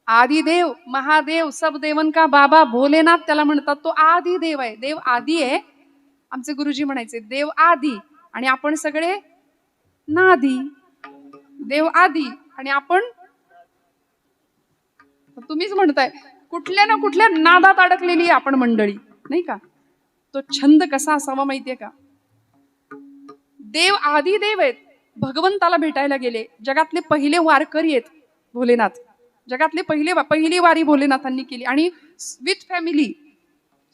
आदिदेव महादेव सब देवन का बाबा भोलेनाथ त्याला म्हणतात. तो आदी देव आहे. देव आदी आहे. आमचे गुरुजी म्हणायचे देव आदी आणि आपण सगळे नादी. देव आदी आणि आपण, तुम्हीच म्हणताय कुठल्या ना कुठल्या नादात अडकलेली आपण मंडळी, नाही का? तो छंद कसा असावा माहितीये का? देव आदी देव आहेत. भगवंताला भेटायला गेले. जगातले पहिले वारकरी आहेत भोलेनाथ. जगातले पहिली वारी भोलेनाथांनी केली आणि विथ फॅमिली,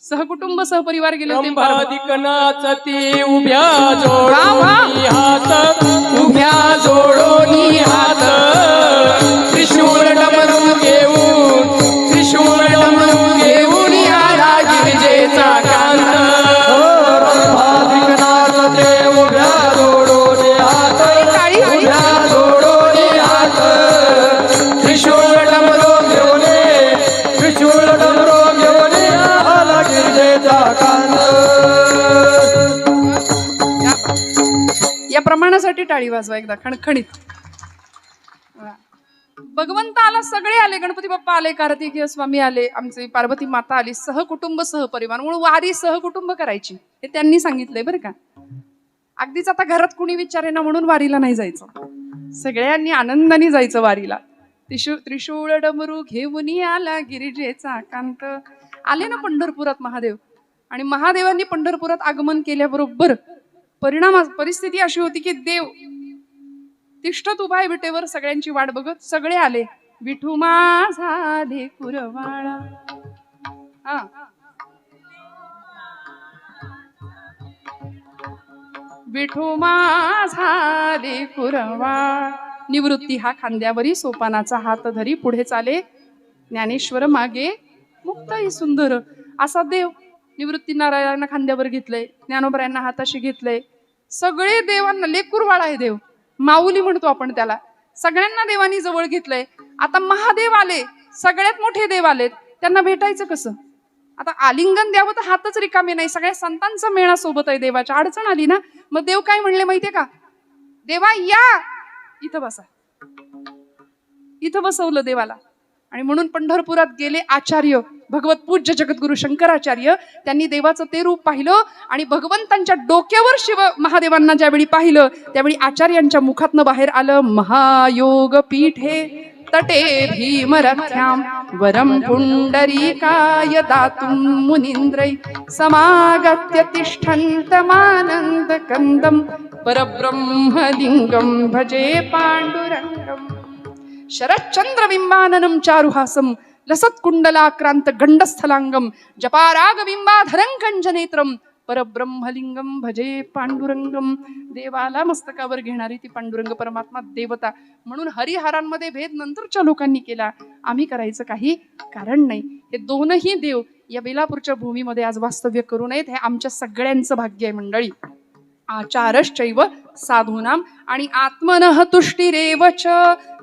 सहकुटुंब सहपरिवार गेले होते. उभ्या जोडोनी हात, उभ्या जोडोनी हात, त्रिशूळ डमरू घेऊन, त्रिशूळ डमरू घेऊन आला गिरिजेचा कांत. उभ्या जोडोनी हात, उभ्या जोडोनी हात, त्रिशूळ डमरू घेऊन, त्रिशूळ डमरू घेऊन आला गिरिजेचा कांत. या प्रमाणासाठी टाळी वाजवा एकदा खणखणीत. भगवंत आला, सगळे आले. गणपती बाप्पा आले, कार्तिकेय स्वामी आले, आमचे पार्वती माता आली, सहकुटुंब सहपरिवार. म्हणून वारी सहकुटुंब करायची हे त्यांनी सांगितलंय बरं का. अगदीच आता घरात कुणी विचारे ना म्हणून वारीला नाही जायचं. सगळ्यांनी आनंदाने जायचं वारीला. त्रिशूळ डमरू घेऊन आला गिरिजेचा कांत. आले ना पंढरपुरात महादेव, आणि महादेवांनी पंढरपुरात आगमन केल्याबरोबर परिस्थिती अशी होती की देव तिष्ठत उभा आहे विटेवर, सगळ्यांची वाट बघत. सगळे आले. विठू माझा लेकुरवाळा, विठू माझा लेकुरवाळा. निवृत्ती हा खांद्यावरी सोपानाचा हात धरी पुढे चाले. ज्ञानेश्वर मागे मुक्ताई सुंदर. असा देव. निवृत्ती नारायणांना खांद्यावर घेतलंय, ज्ञानोबरायांना हाताशी घेतलंय. सगळे देवांना लेकुरवाळा आहे देव, माऊली म्हणतो आपण त्याला. सगळ्यांना देवानी जवळ घेतलंय. आता महादेव आले, सगळ्यात मोठे देव आलेत, त्यांना भेटायचं कसं? आता आलिंगन द्यावं तर हातच रिकामे नाही. सगळ्या संतांचा मेळा सोबत आहे. देवाच्या अडचण आली ना, मग देव काय म्हणले माहितीये का? देवा या इथं बसा. इथं बसवलं देवाला. आणि म्हणून पंढरपुरात गेले आचार्य, भगवत पूज्य जगद्गुरु शंकराचार्य. त्यांनी देवाचं ते रूप पाहिलं आणि भगवंतांच्या डोक्यावर शिव महादेवांना ज्यावेळी पाहिलं त्यावेळी आचार्यांच्या मुखातनं बाहेर आलं, महायोग पीठे तटे भीमरथ्याम वरम पुंडरीकाय दातुं मुनींद्रै समागत्य तिष्ठन्तमानंद कंदम परब्रह्मलिंगम भजे पांडुरंगम. शरच्चंद्र बिंबाननं चारुहासं लसत्कुंडलाक्रांत गंडस्थलांगम जपाराग बिंबाधरं कंजनेत्रम परब्रह्मलिंगम भजे पांडुरंगम. देवाला मस्तकावर घेणारी ती पांडुरंग परमात्मा देवता. म्हणून हरिहरांमध्ये भेद नंतरच्या लोकांनी केला, आम्ही करायचं काही कारण नाही. हे दोनही देव या बेलापूरच्या भूमीमध्ये आज वास्तव्य करू नयेत, हे आमच्या सगळ्यांचं भाग्य आहे मंडळी. आचारश्चैव साधूनाम आणि आत्मनः तुष्टिरेवच.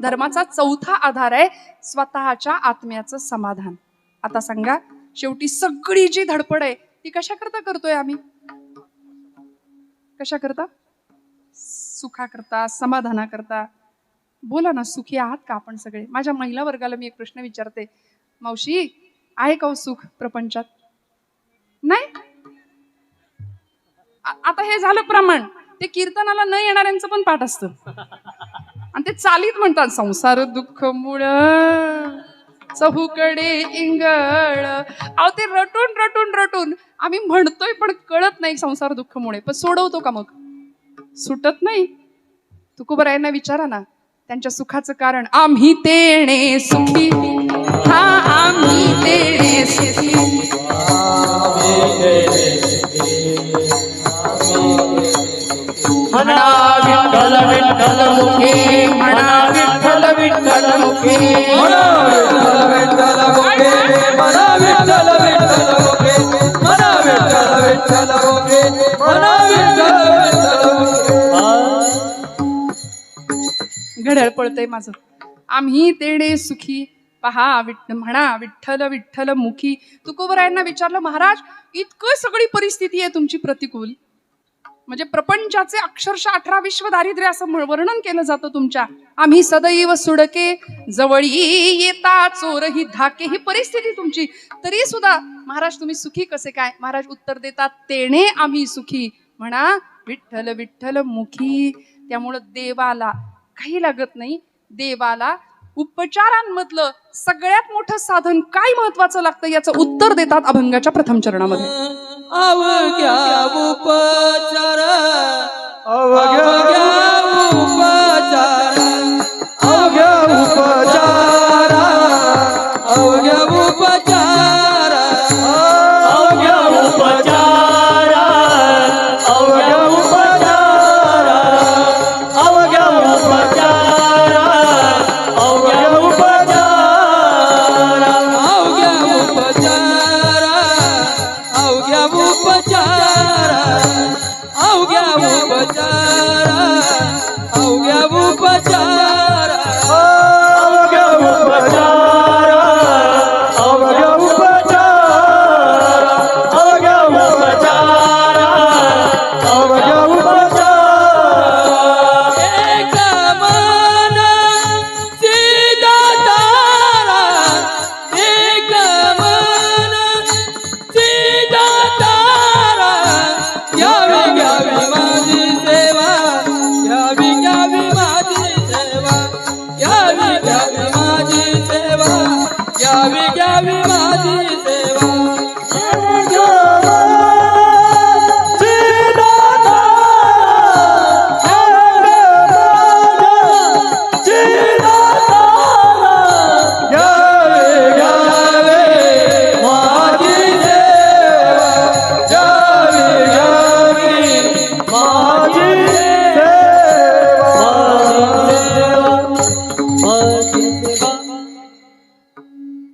धर्माचा चौथा आधार आहे स्वतःच्या आत्म्याचं समाधान. आता सांगा, शेवटी सगळी जी धडपड आहे ती कशा करता करतोय आम्ही? कशा करता? सुखा करता, समाधाना करता. बोला ना, सुखी आहात का आपण सगळे? माझ्या महिला वर्गाला मी एक प्रश्न विचारते, मावशी आहे का सुख प्रपंचात? नाही. आता हे झालं प्रमाण. ते कीर्तनाला न येणाऱ्यांचं पण पाठ असतं आणि ते चालीत म्हणतात, संसार दुःख मुळ चहूकडे इंगळ. अहो ते रटून रटून रटून आम्ही म्हणतोय पण कळत नाही संसार दुःख मुळे. पण सोडवतो का? मग सुटत नाही. तुकोबरायांना विचारा ना, त्यांच्या सुखाचं कारण. आम्ही तेणे सुखी, हा आम्ही तेणे सुखी, म्हणा विठ्ठल विठ्ठल मुखे, म्हणा विठ्ठल विठ्ठल मुखे, म्हणा विठ्ठल विठ्ठल मुखे, म्हणा विठ्ठल विठ्ठल मुखे, म्हणा विठ्ठल विठ्ठल मुखे, म्हणा विठ्ठल विठ्ठल मुखे. घड्याळ पळतंय माझं. आम्ही तेणे सुखी, पहा म्हणा विठ्ठल विठ्ठल मुखी. तुकोबरायांना विचारलं, महाराज इतकं सगळी परिस्थिती आहे तुमची प्रतिकूल, म्हणजे प्रपंचाचे अक्षरशः 18 विश्व दारिद्र्य असं वर्णन केलं जातं तुमच्या. आम्ही सदैव सुडके जवळी येता चोर ही धाके, ही परिस्थिती तुमची. तरी सुद्धा महाराज तुम्ही सुखी कसे काय? महाराज उत्तर देतात, तेने आम्ही सुखी. म्हणा विठ्ठल विठ्ठल मुखी. त्यामुळं देवाला काही लागत नाही. देवाला उपचारांमधलं सगळ्यात मोठं साधन काय महत्वाचं लागतं याचं उत्तर देतात अभंगाच्या प्रथम चरणामध्ये. अवघ्या उपचार अवघ्या उपचार अवघ्या उपचार अवघ्या उपचार अवघ्या उपचार अवघ्या उपचार अवघ्या उपचार अवघ्या उपचार अवघ्या उपचार अवघ्या उपचार अवघ्या उपचार अवघ्या उपचार अवघ्या उपचार अवघ्या उपचार अवघ्या उपचार अवघ्या उपचार एक मन सीधा तारा एक मन सीधा तारा घ्यावी घ्यावी माझी सेवा घ्यावी घ्यावी माझी सेवा घ्यावी घ्यावी माझी सेवा घ्यावी घ्यावी माझी सेवा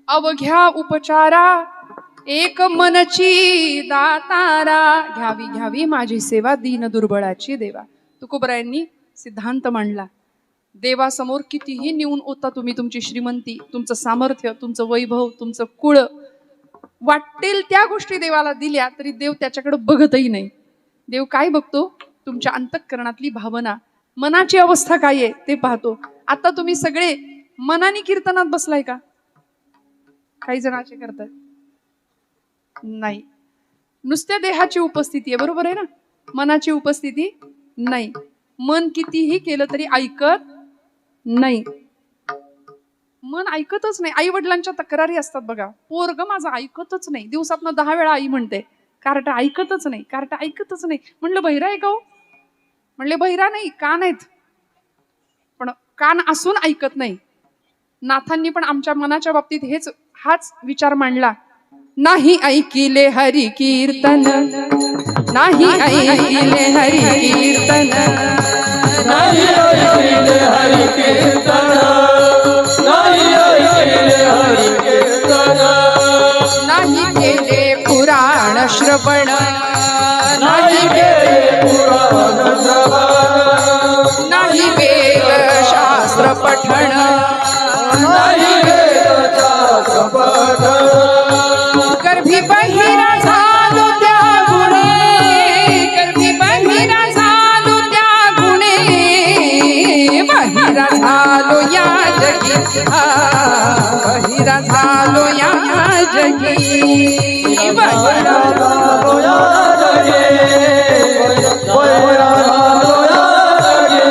अवघ्या उपचारा एक मनची दातारा घ्यावी घ्यावी माझी सेवा दीन दुर्बळाची देवा. तुकोबरायांनी सिद्धांत मांडला. देवासमोर कितीही नेऊन होता तुम्ही तुमची श्रीमंती, तुमचं सामर्थ्य, तुमचं वैभव, तुमचं कुळ, वाटेल त्या गोष्टी देवाला दिल्या तरी देव त्याच्याकडे बघतही नाही. देव काय बघतो? तुमच्या अंतःकरणातली भावना, मनाची अवस्था काय आहे ते पाहतो. आता तुम्ही सगळे मनाने कीर्तनात बसलाय का? काही जण असे करतात नाही. नुसत्या देहाची उपस्थिती आहे, बरोबर आहे ना, मनाची उपस्थिती नाही. मन कितीही केलं तरी ऐकत नाही. मन ऐकतच नाही. आई वडिलांच्या तक्रारी असतात बघा, पोरग माझं ऐकतच नाही, दिवसातनं 10 वेळा आई म्हणते, कार्ट ऐकतच नाही, कार्ट ऐकतच नाही. म्हणलं बहिरा आहे का हो? म्हणले बहिरा नाही, कान आहेत, पण कान असून ऐकत नाही. नाथांनी पण आमच्या मनाच्या बाबतीत हाच विचार मांडला. नाही ऐकिले हरी कीर्तन, नाही ऐकिले हरी कीर्तन, नाही ऐकिले हरी कीर्तन, नाही ऐकिले हरी कीर्तन, नाही केले पुराण श्रवण, नाही केले पुराण श्रवण, नाही वेद शास्त्र पठण, नाही वेद शास्त्र पठण, गर्भी बहिरा झालो त्या गुणे, गर्भी बहिरा झालो त्या गुणे, बहिरा झालो या जगी, बहिरा झालो या जगी, बहिरा झालो या जगी, बहिरा झालो या जगी.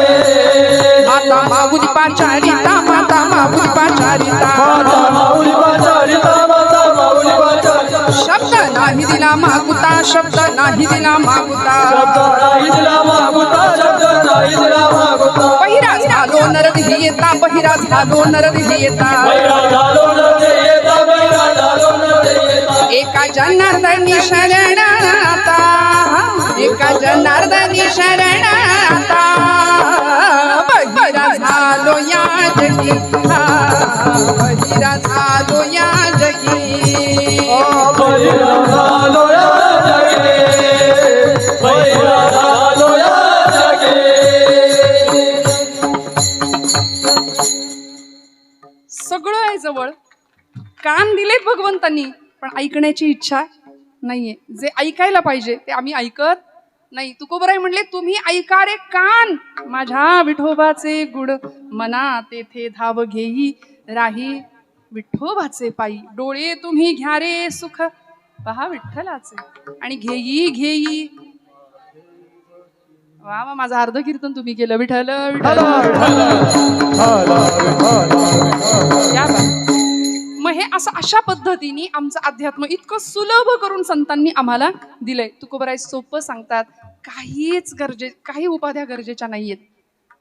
माता माऊली पाचारिता, माता माऊली पाचारिता, माता माऊली पाचारिता, माता माऊली पाचारिता. शब्द नाही दिला मागुता, शब्द नाही दिला मागुता, शब्द नाही दिला मागुता, शब्द नाही दिला मागुता. बहिरा झालो नरदेही येता, बहिरा झालो नरदेही येता, बहिरा झालो नरदेही येता, बहिरा झालो नरदेही येता. एका जनार्दनी शरण आता, एका जनार्दनी शरण आता, बहिरा झालो या जगी, बहिरा झालो या जगी, बहिरा झालो या जगी, बहिरा झालो या जगी. सगळं आहे जवळ, कान दिलेत भगवंतांनी, पण ऐकण्याची इच्छा नाहीये. जे ऐकायला पाहिजे ते आम्ही ऐकत नाही, तुकोबराय म्हणले तुम्ही ऐका रे कान, माझ्या विठोबाचे गुण मना तेथे धाव घेई राही विठोबाचे पायी. डोळे तुम्ही घ्या रे सुख पहा विठ्ठलाचे आणि घेई घेई. वा वा, माझं अर्ध कीर्तन तुम्ही केलं. विठ्ठल विठ्ठल. या बा. मग हे असं अशा पद्धतीने आमचं अध्यात्म इतकं सुलभ करून संतांनी आम्हाला दिलंय. तुकोबराय सोपं सांगतात, काही उपाध्या गरजेच्या नाहीयेत.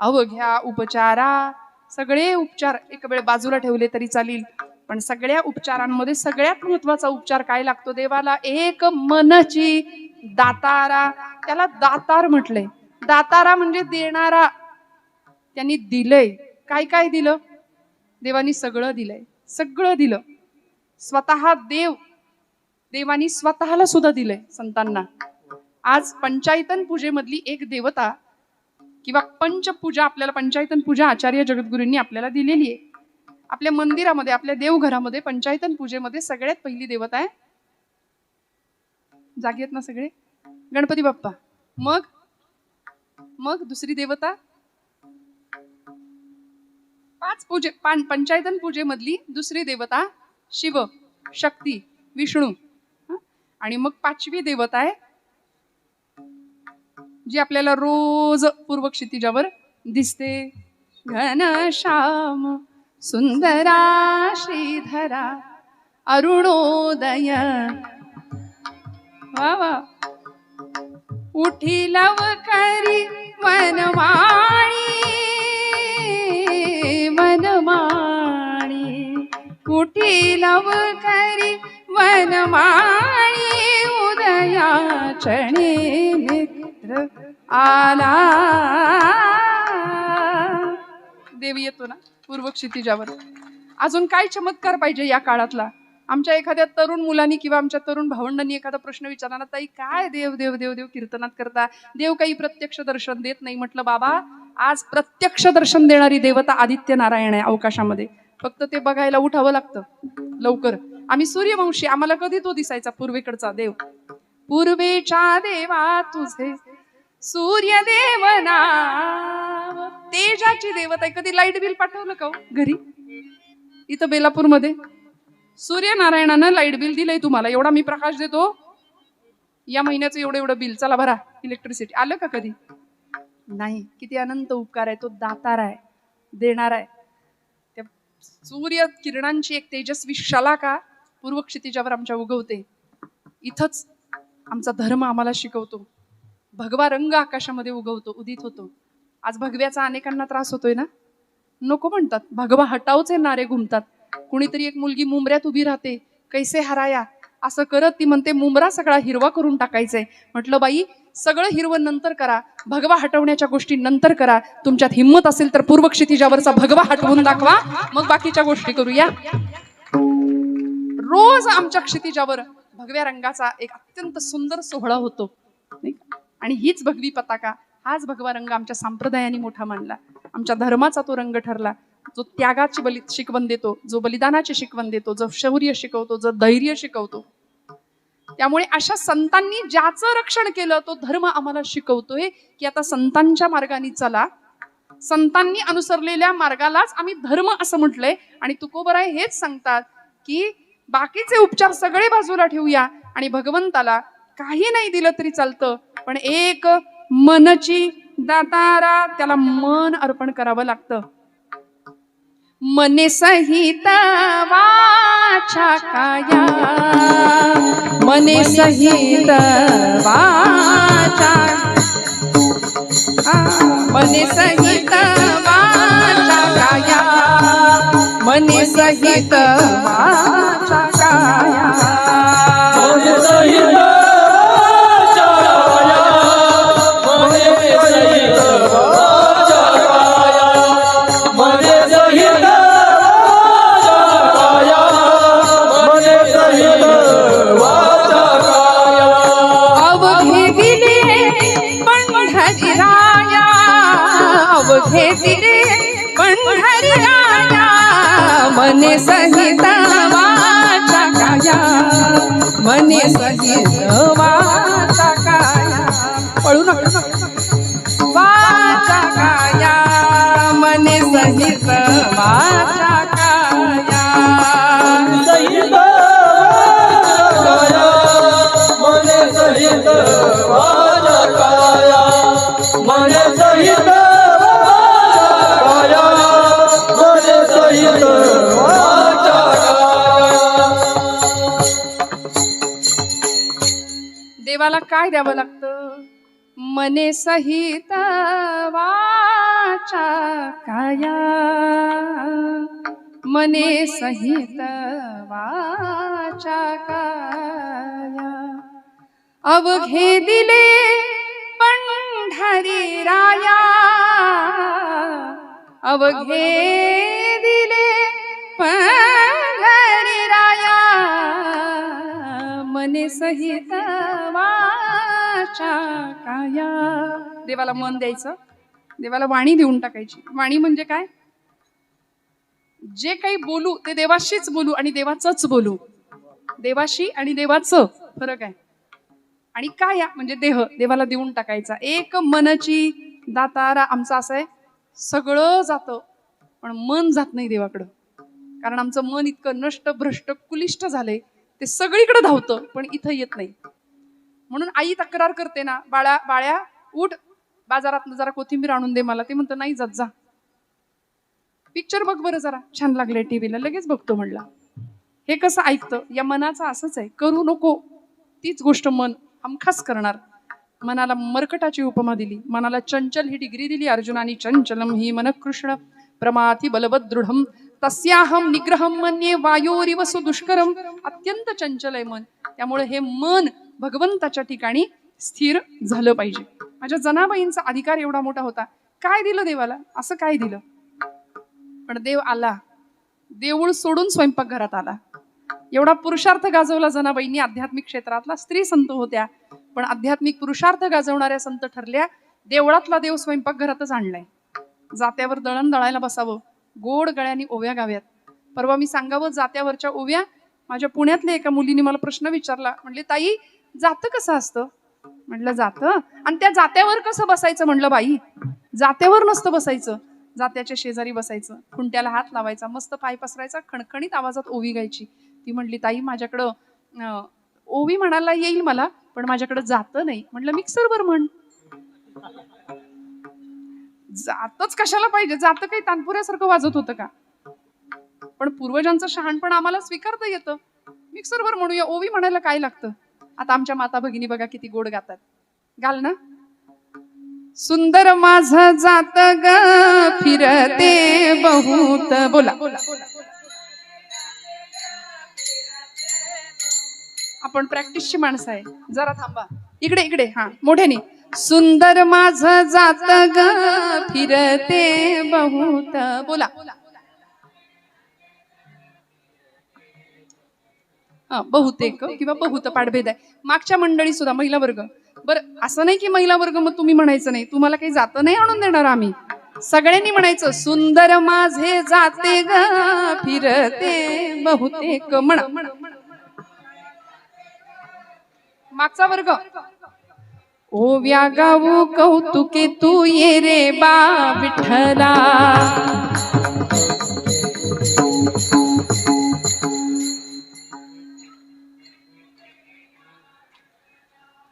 अवघ्या उपचारा, सगळे उपचार एक वेळ बाजूला ठेवले तरी चालेल, पण सगळ्या उपचारांमध्ये सगळ्यात महत्वाचा उपचार काय लागतो देवाला? एक मनची दातारा. त्याला दातार म्हटलंय. दातारा म्हणजे देणारा. त्यांनी दिलंय. काय काय दिलं? देवानी सगळं दिलंय. सगळं दिलं. स्वतः देवानी स्वतःला सुद्धा दिलंय संतांना. आज पंचायतन पूजेमधली एक देवता किंवा पंचपूजा, आपल्याला पंचायतन पूजा आचार्य जगद्गुरूंनी आपल्याला दिलेली आहे. आपल्या मंदिरामध्ये, आपल्या देवघरामध्ये पंचायतन पूजेमध्ये सगळ्यात पहिली देवता आहे, जागी आहेत ना सगळे, गणपती बाप्पा. मग दुसरी देवता, पंचायतन पूजेमधली दुसरी देवता शिव, शक्ती, विष्णू. आणि मग पाचवी देवता आहे जी आपल्याला रोज पूर्व क्षितिजावर दिसते, घनश्याम सुंदरा श्रीधरा अरुणोदय. वा वा. उठी लवकरी वनमाळी वनमाळी, उठी लवकरी वनमाळी, उदयाचणे मित्र आला. देवी येतो ना पूर्व क्षितिजावर. अजून काय चमत्कार पाहिजे या काळातला? आमच्या एखाद्या तरुण मुलांनी किंवा आमच्या तरुण भावंडांनी एखादा प्रश्न विचारला, ताई काय देव देव देव देव कीर्तनात करता, देव काही प्रत्यक्ष दर्शन देत नाही. म्हटलं बाबा, आज प्रत्यक्ष दर्शन देणारी देवता आदित्य नारायण आहे आकाशामध्ये. फक्त ते बघायला उठावं लागतं लवकर. आम्ही सूर्यवंशी, आम्हाला कधी तो दिसायचा पूर्वेकडचा देव. पूर्वेच्या देवा तुझे सूर्यदेव नाव, तेजाची देवता आहे. कधी लाईट बिल पाठवलं का घरी? इथं बेलापूरमध्ये सूर्यनारायणानं लाईट बिल दिलंय तुम्हाला. एवढा मी प्रकाश देतो, या महिन्याचं एवढं बिल, चला भरा इलेक्ट्रिसिटी. आलं का कधी? नाही. किती अनंत उपकार आहे. तो दातार आहे, देणार आहे. त्या सूर्य किरणांची एक तेजस्वी शलाका पूर्व क्षितिजावर आमच्या उगवते. इथंच आमचा धर्म आम्हाला शिकवतो. भगवा रंग आकाशामध्ये उगवतो, उदित होतो. आज भगव्याचा अनेकांना त्रास होतोय ना, नको म्हणतात. भगवा हटावचे नारे घुमतात. कुणीतरी एक मुलगी मुंबऱ्यात उभी राहते, कैसे हराया असं करत ती म्हणते मुंबरा सगळा हिरवा करून टाकायचंय. म्हटलं बाई, सगळं हिरवं नंतर करा, भगवा हटवण्याच्या गोष्टी नंतर करा. तुमच्यात हिंमत असेल तर पूर्व क्षितिजावरचा भगवा हटवून दाखवा, मग बाकीच्या गोष्टी करूया. रोज आमच्या क्षितिजावर भगव्या रंगाचा एक अत्यंत सुंदर सोहळा होतो, आणि हीच भगवी पताका, हाच भगवा रंग आमच्या संप्रदायाने मोठा मानला. आमच्या धर्माचा तो रंग ठरला, जो त्यागाची शिकवण देतो, जो बलिदानाची शिकवण देतो, जो शौर्य शिकवतो, जो धैर्य शिकवतो. त्यामुळे अशा संतांनी ज्याचं रक्षण केलं तो धर्म आम्हाला शिकवतोय की आता संतांच्या मार्गाने चला. संतांनी अनुसरलेल्या मार्गालाच आम्ही धर्म असं म्हटलंय. आणि तुकोबराय हेच सांगतात की बाकीचे उपचार सगळे बाजूला ठेवूया आणि भगवंताला काही नाही दिलं तरी चालतं, पण एक मनची दातारा, त्याला मन अर्पण करावं लागतं. मने सहित वाचा काया, मने सहित वाचा, मने सहित वाचा काया, मने सहित वाचा काया, मने सहित मने सहित वाचा काया, मने सहित वाचा काया. पळू सहित माझ्या काया मन सहित माझ्या काया मन सहित माझ्या काया. देवाला काय द्यावं लागतं? मने सहित वाचा काया मने सहित वाचा काया अवघे दिले पंढरी राया अवघे दिले पंढरी राया मने सहित वाचा काया. देवाला मन द्यायचं, देवाला वाणी देऊन टाकायची. वाणी म्हणजे काय? जे काही बोलू ते देवाशीच बोलू आणि देवाचंच बोलू. देवाशी आणि देवाचं फरक आहे. आणि काया म्हणजे देह, देवाला देऊन टाकायचा. एक मनची दातारा आमचा असं आहे, सगळं जातं पण मन जात नाही देवाकडं. कारण आमचं मन इतकं नष्ट भ्रष्ट कुलिष्ट झालंय, ते सगळीकडे धावतं पण इथं येत नाही. म्हणून आई तक्रार करते ना, बाळ्या उठ, बाजारात जरा कोथिंबीर आणून दे मला. ते म्हणतं नाही जात, जा पिक्चर बघ बरं जरा, छान लागले टीव्हीला, लगेच बघतो म्हणला. हे कसं ऐकतं? या मनाचं असंच आहे, करू नको तीच गोष्ट मन हमखास करणार. मनाला मरकटाची उपमा दिली, मनाला चंचल ही डिग्री दिली अर्जुनानी. चंचलम ही मन कृष्ण प्रमाथी बलवत दृढम तस्याहम निग्रहम मन्ये वायोरिव सुदुष्करम. अत्यंत चंचल आहे मन, त्यामुळे हे मन भगवंताच्या ठिकाणी स्थिर झालं पाहिजे. माझ्या जनाबाईंचा अधिकार एवढा मोठा होता. काय दिलं देवाला? असं काय दिलं? पण देव आला, देऊळ सोडून स्वयंपाकघरात आला. एवढा पुरुषार्थ गाजवला जनाबाईंनी. आध्यात्मिक क्षेत्रातला स्त्री संत होत्या, पण आध्यात्मिक पुरुषार्थ गाजवणाऱ्या संत ठरल्या. देवळातला देव स्वयंपाकघरातच आणलाय. जात्यावर दळण दळायला बसावं, गोड गळ्यानी ओव्या गाव्यात. परवा मी सांगावं जात्यावरच्या ओव्या. माझ्या पुण्यातल्या एका मुलीने मला प्रश्न विचारला, म्हणले ताई जातं कसं असतं? म्हटलं जातं, आणि त्या जात्यावर कसं बसायचं? म्हणलं बाई जात्यावर नसतं बसायचं, जात्याच्या शेजारी बसायचं, खुंट्याला हात लावायचा, मस्त पाय पसरायचा, खणखणीत आवाजात ओवी गायची. ती म्हणली ताई माझ्याकडं ओवी म्हणायला येईल मला, पण माझ्याकडे जातं नाही. म्हटलं मिक्सरवर म्हण. जातच कशाला पाहिजे? जातं काही तानपुऱ्यासारखं वाजत होतं का? पण पूर्वजांचं शहाणपण आम्हाला स्वीकारता येतं. मिक्सरवर म्हणूया, ओवी म्हणायला काय लागतं? आता आमच्या माता भगिनी बघा किती गोड गातात. घाल ना. सुंदर माझं जात ग फिरते बहुत. बोला आपण प्रॅक्टिसची माणसं आहे, जरा थांबा. इकडे इकडे, हा मोठ्याने. सुंदर माझं जात ग फिरते बहुत. बोला. बहुतेक किंवा बहुत पाठभेद आहे. मागच्या मंडळी सुद्धा महिला वर्ग. बरं असं नाही की महिला वर्ग मग तुम्ही म्हणायचं नाही, तुम्हाला काही जातं नाही आणून देणार आम्ही. सगळ्यांनी म्हणायचं सुंदर माझे जाते ग फिरते बहुतेक. म्हणा. मागचा वर्ग. ओव्या गाऊ कौतुके तू ये रे बा विठ्ठला.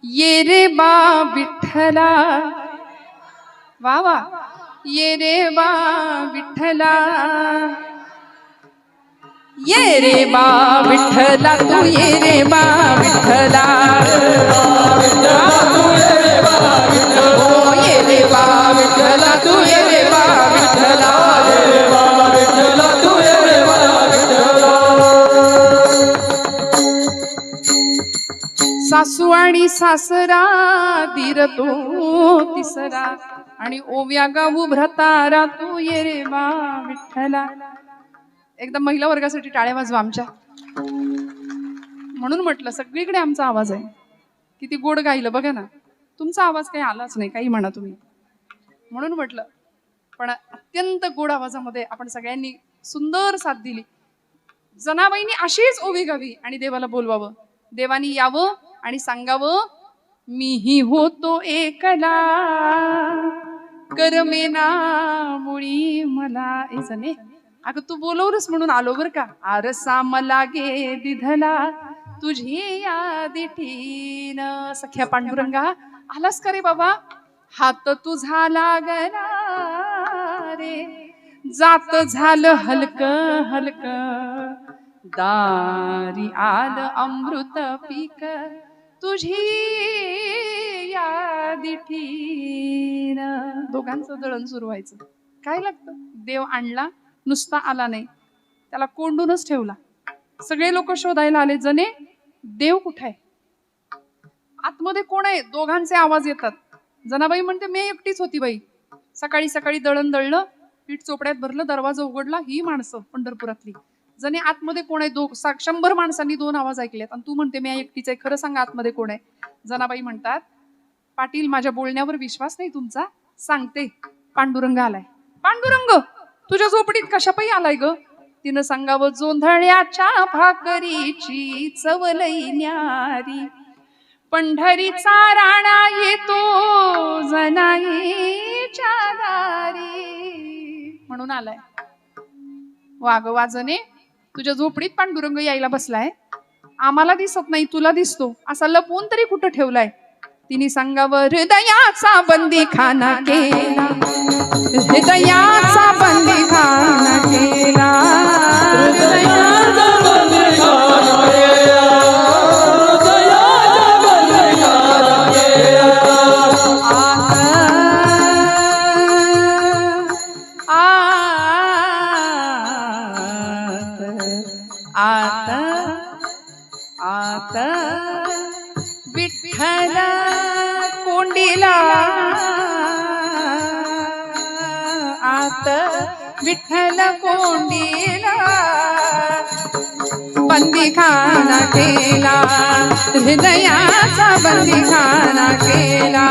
ये रे बा विठ्ठला. वा वा. ये रे बा विठ्ठला. ये रे बा विठ्ठला तू ये रे बा विठ्ठला. ओ ये रे बा विठ्ठला तू ये रे बा विठ्ठला. सासू आणि सासरा दीर तो तिसरा आणि ओव्या गाऊ भ्रतारा तू ये रे बा विठ्ठला. एकदम महिला वर्गासाठी टाळ्या वाजवा आमच्या. म्हणून म्हटलं सगळीकडे आमचा आवाज आहे. किती गोड गायलं बघा ना. तुमचा आवाज काही आलाच नाही, काही म्हणा तुम्ही. म्हणून म्हटलं, पण अत्यंत गोड आवाजामध्ये आपण सगळ्यांनी सुंदर साथ दिली. जनाबाईंनी अशीच ओवी गावी आणि देवाला बोलवावं. देवानी यावं आणि सांगावं मीही होतो एकला करमेना मुळी मला. अगं तू बोलवलंस म्हणून आलो बर का. आरसा मला गे दिधला तुझी यादिठीन. सख्या पांडुरंगा आलास का रे बाबा? हात तुझा लागला रे, जात झालं हलक हलक, दारी आल अमृत पीक, तुझी यादिठीन. दोघांचं दळण सुरू व्हायचं. काय लागतं? देव आणला, नुसता आला नाही, त्याला कोंडूनच ठेवला. सगळे लोक शोधायला आले, जने देव कुठे आहे, आतमध्ये कोण आहे? दोघांचे आवाज येतात. जनाबाई म्हणते मी एकटीच होती बाई, सकाळी सकाळी दळण दळलं, पीठ चोपड्यात भरलं, दरवाजा उघडला, ही माणसं पंढरपुरातली. जने आतमध्ये कोण आहे? 100 माणसांनी 2 आवाज ऐकलेत आणि तू म्हणते मी एकटीच आहे, खरं सांगा आतमध्ये कोण आहे? जनाबाई म्हणतात, पाटील माझ्या बोलण्यावर विश्वास नाही तुमचा, सांगते, पांडुरंग आलाय. पांडुरंग तुझ्या झोपडीत कशापायी आलाय ग? तिनं सांगावं, जोंधळ्याच्या भाकरीची चव लई न्यारी, पंढरीचा राणा येतो जनाईच्या दारी, म्हणून आलाय. वाग वाजने तुझ्या झोपडीत पांडुरंग यायला बसलाय, आम्हाला दिसत नाही, तुला दिसतो, असा लपवून तरी कुठं ठेवलाय? तिने सांगावं, हृदयाचा बंदी खाना केला, हृदयाचा बंदी खाना केला, हृदयाचा बंदी खाना केला, हृदयाचा बंदी खाना केला. आत आत विठ्ठल कोंडीला, आत विठ्ठल कोंडीला, बंदीखाना केला, हृदयाचा बंदीखाना केला,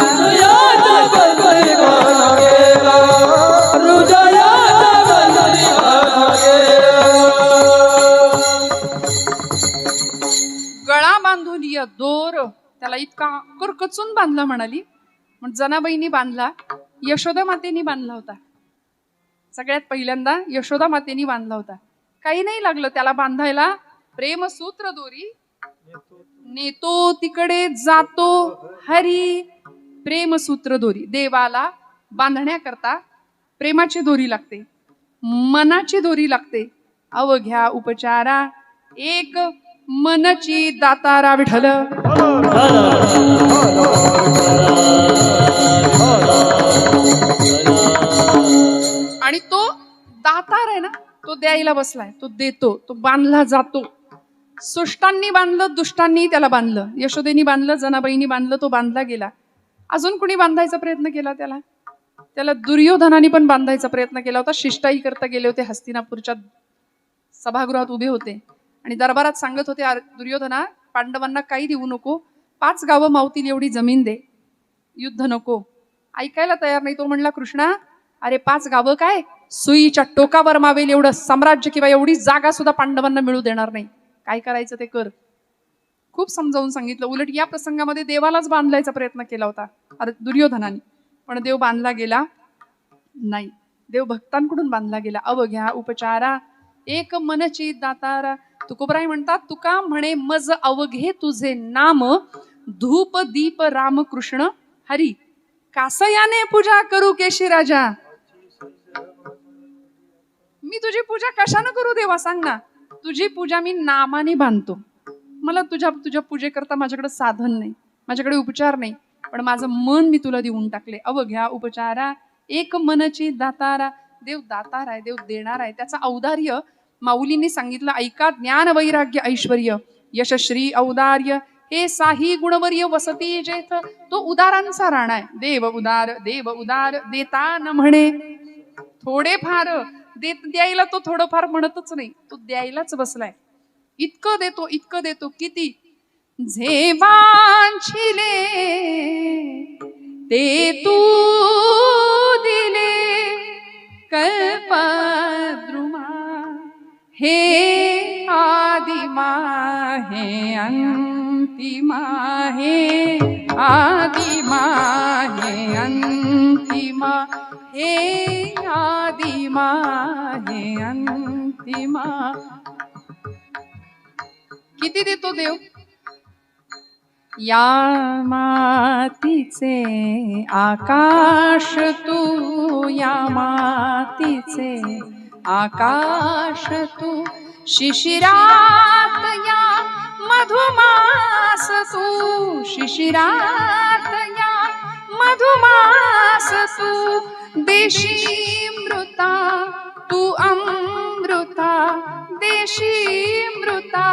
हृदयाचा बंदीखाना केला, हृदयाचा बंदीखाना केला. गळा बांधून या दोर, त्याला इतका करकचून बांधला म्हणाली. मग जनाबाईंनी बांधला, यशोदा मातेनी बांधला होता. सगळ्यात पहिल्यांदा यशोदा मातेनी बांधला होता. काही नाही लागलं त्याला बांधायला. प्रेमसूत्र दोरी नेतो तिकडे जातो हरी. प्रेमसूत्र दोरी देवाला बांधण्याकरता प्रेमाची दोरी लागते, मनाची दोरी लागते. अवघ्या उपचारा एक मनची दातारा विठ्ठल. आणि तो दातार आहे ना, तो द्यायला बसलाय, तो देतो, तो बांधला जातो. सुष्टांनी बांधलं, दुष्टांनी त्याला बांधलं. यशोदेनी बांधलं, जनाबाईंनी बांधलं, तो बांधला गेला. अजून कुणी बांधायचा प्रयत्न केला त्याला? त्याला दुर्योधनाने पण बांधायचा प्रयत्न केला होता. शिष्टाई करता गेले होते, हस्तिनापूरच्या सभागृहात उभे होते आणि दरबारात सांगत होते, दुर्योधना पांडवांना काही देऊ नको, 5 गावं मावतील एवढी जमीन दे, युद्ध नको. ऐकायला तयार नाही. तो म्हणला, कृष्णा अरे 5 गावं काय, सुईच्या टोकावर मावेल एवढं साम्राज्य किंवा एवढी जागा सुद्धा पांडवांना मिळू देणार नाही. काय करायचं ते कर. खूप समजावून सांगितलं. उलट या प्रसंगामध्ये देवालाच बांधण्याचा प्रयत्न केला होता दुर्योधनाने, पण देव बांधला गेला नाही. देव भक्तांकडून बांधला गेला. अवघ्या उपचारा एक मनची दातारा. तुकोबराय म्हणतात, तुका म्हणे मज अवघे तुझे नाम, धूप दीप रामकृष्ण हरी. कासयाने पूजा करू केशी राजा. मी तुझी पूजा कशाने करू देवा सांग ना. तुझी पूजा मी नामाने बांधतो. मला तुझ्या पूजेकरता माझ्याकडे साधन नाही, माझ्याकडे उपचार नाही, पण माझं मन मी तुला देऊन टाकले. अवघ्या उपचारा एक मनची दातारा. देव दातार आहे, देव देणार आहे. त्याचा औदार्य माऊलींनी सांगितलं. ऐका, ज्ञान वैराग्य ऐश्वर्य यशश्री औदार्य हे साही गुणवर्य वसती जेथ. तो उदारांचा राणा आहे. देव उदार देता न म्हणे. थोडेफार द्यायला तो थोडंफार म्हणतच नाही, तो द्यायलाच बसलाय. इतकं देतो किती. जे वांछिले ते तू दिले कल्पद्रुमा. हे आदिमा हे अंतिमा, हे आदिमा हे अंतिमा, हे आदिमा हे अंतिमा. किती देतो देव? या मातीचे आकाश तू, या मातीचे आकाश तू, शिशिरात या मधुमास तू, शिशिरात या मधुमास तू, देशी मृता तू अमृता, देशी मृता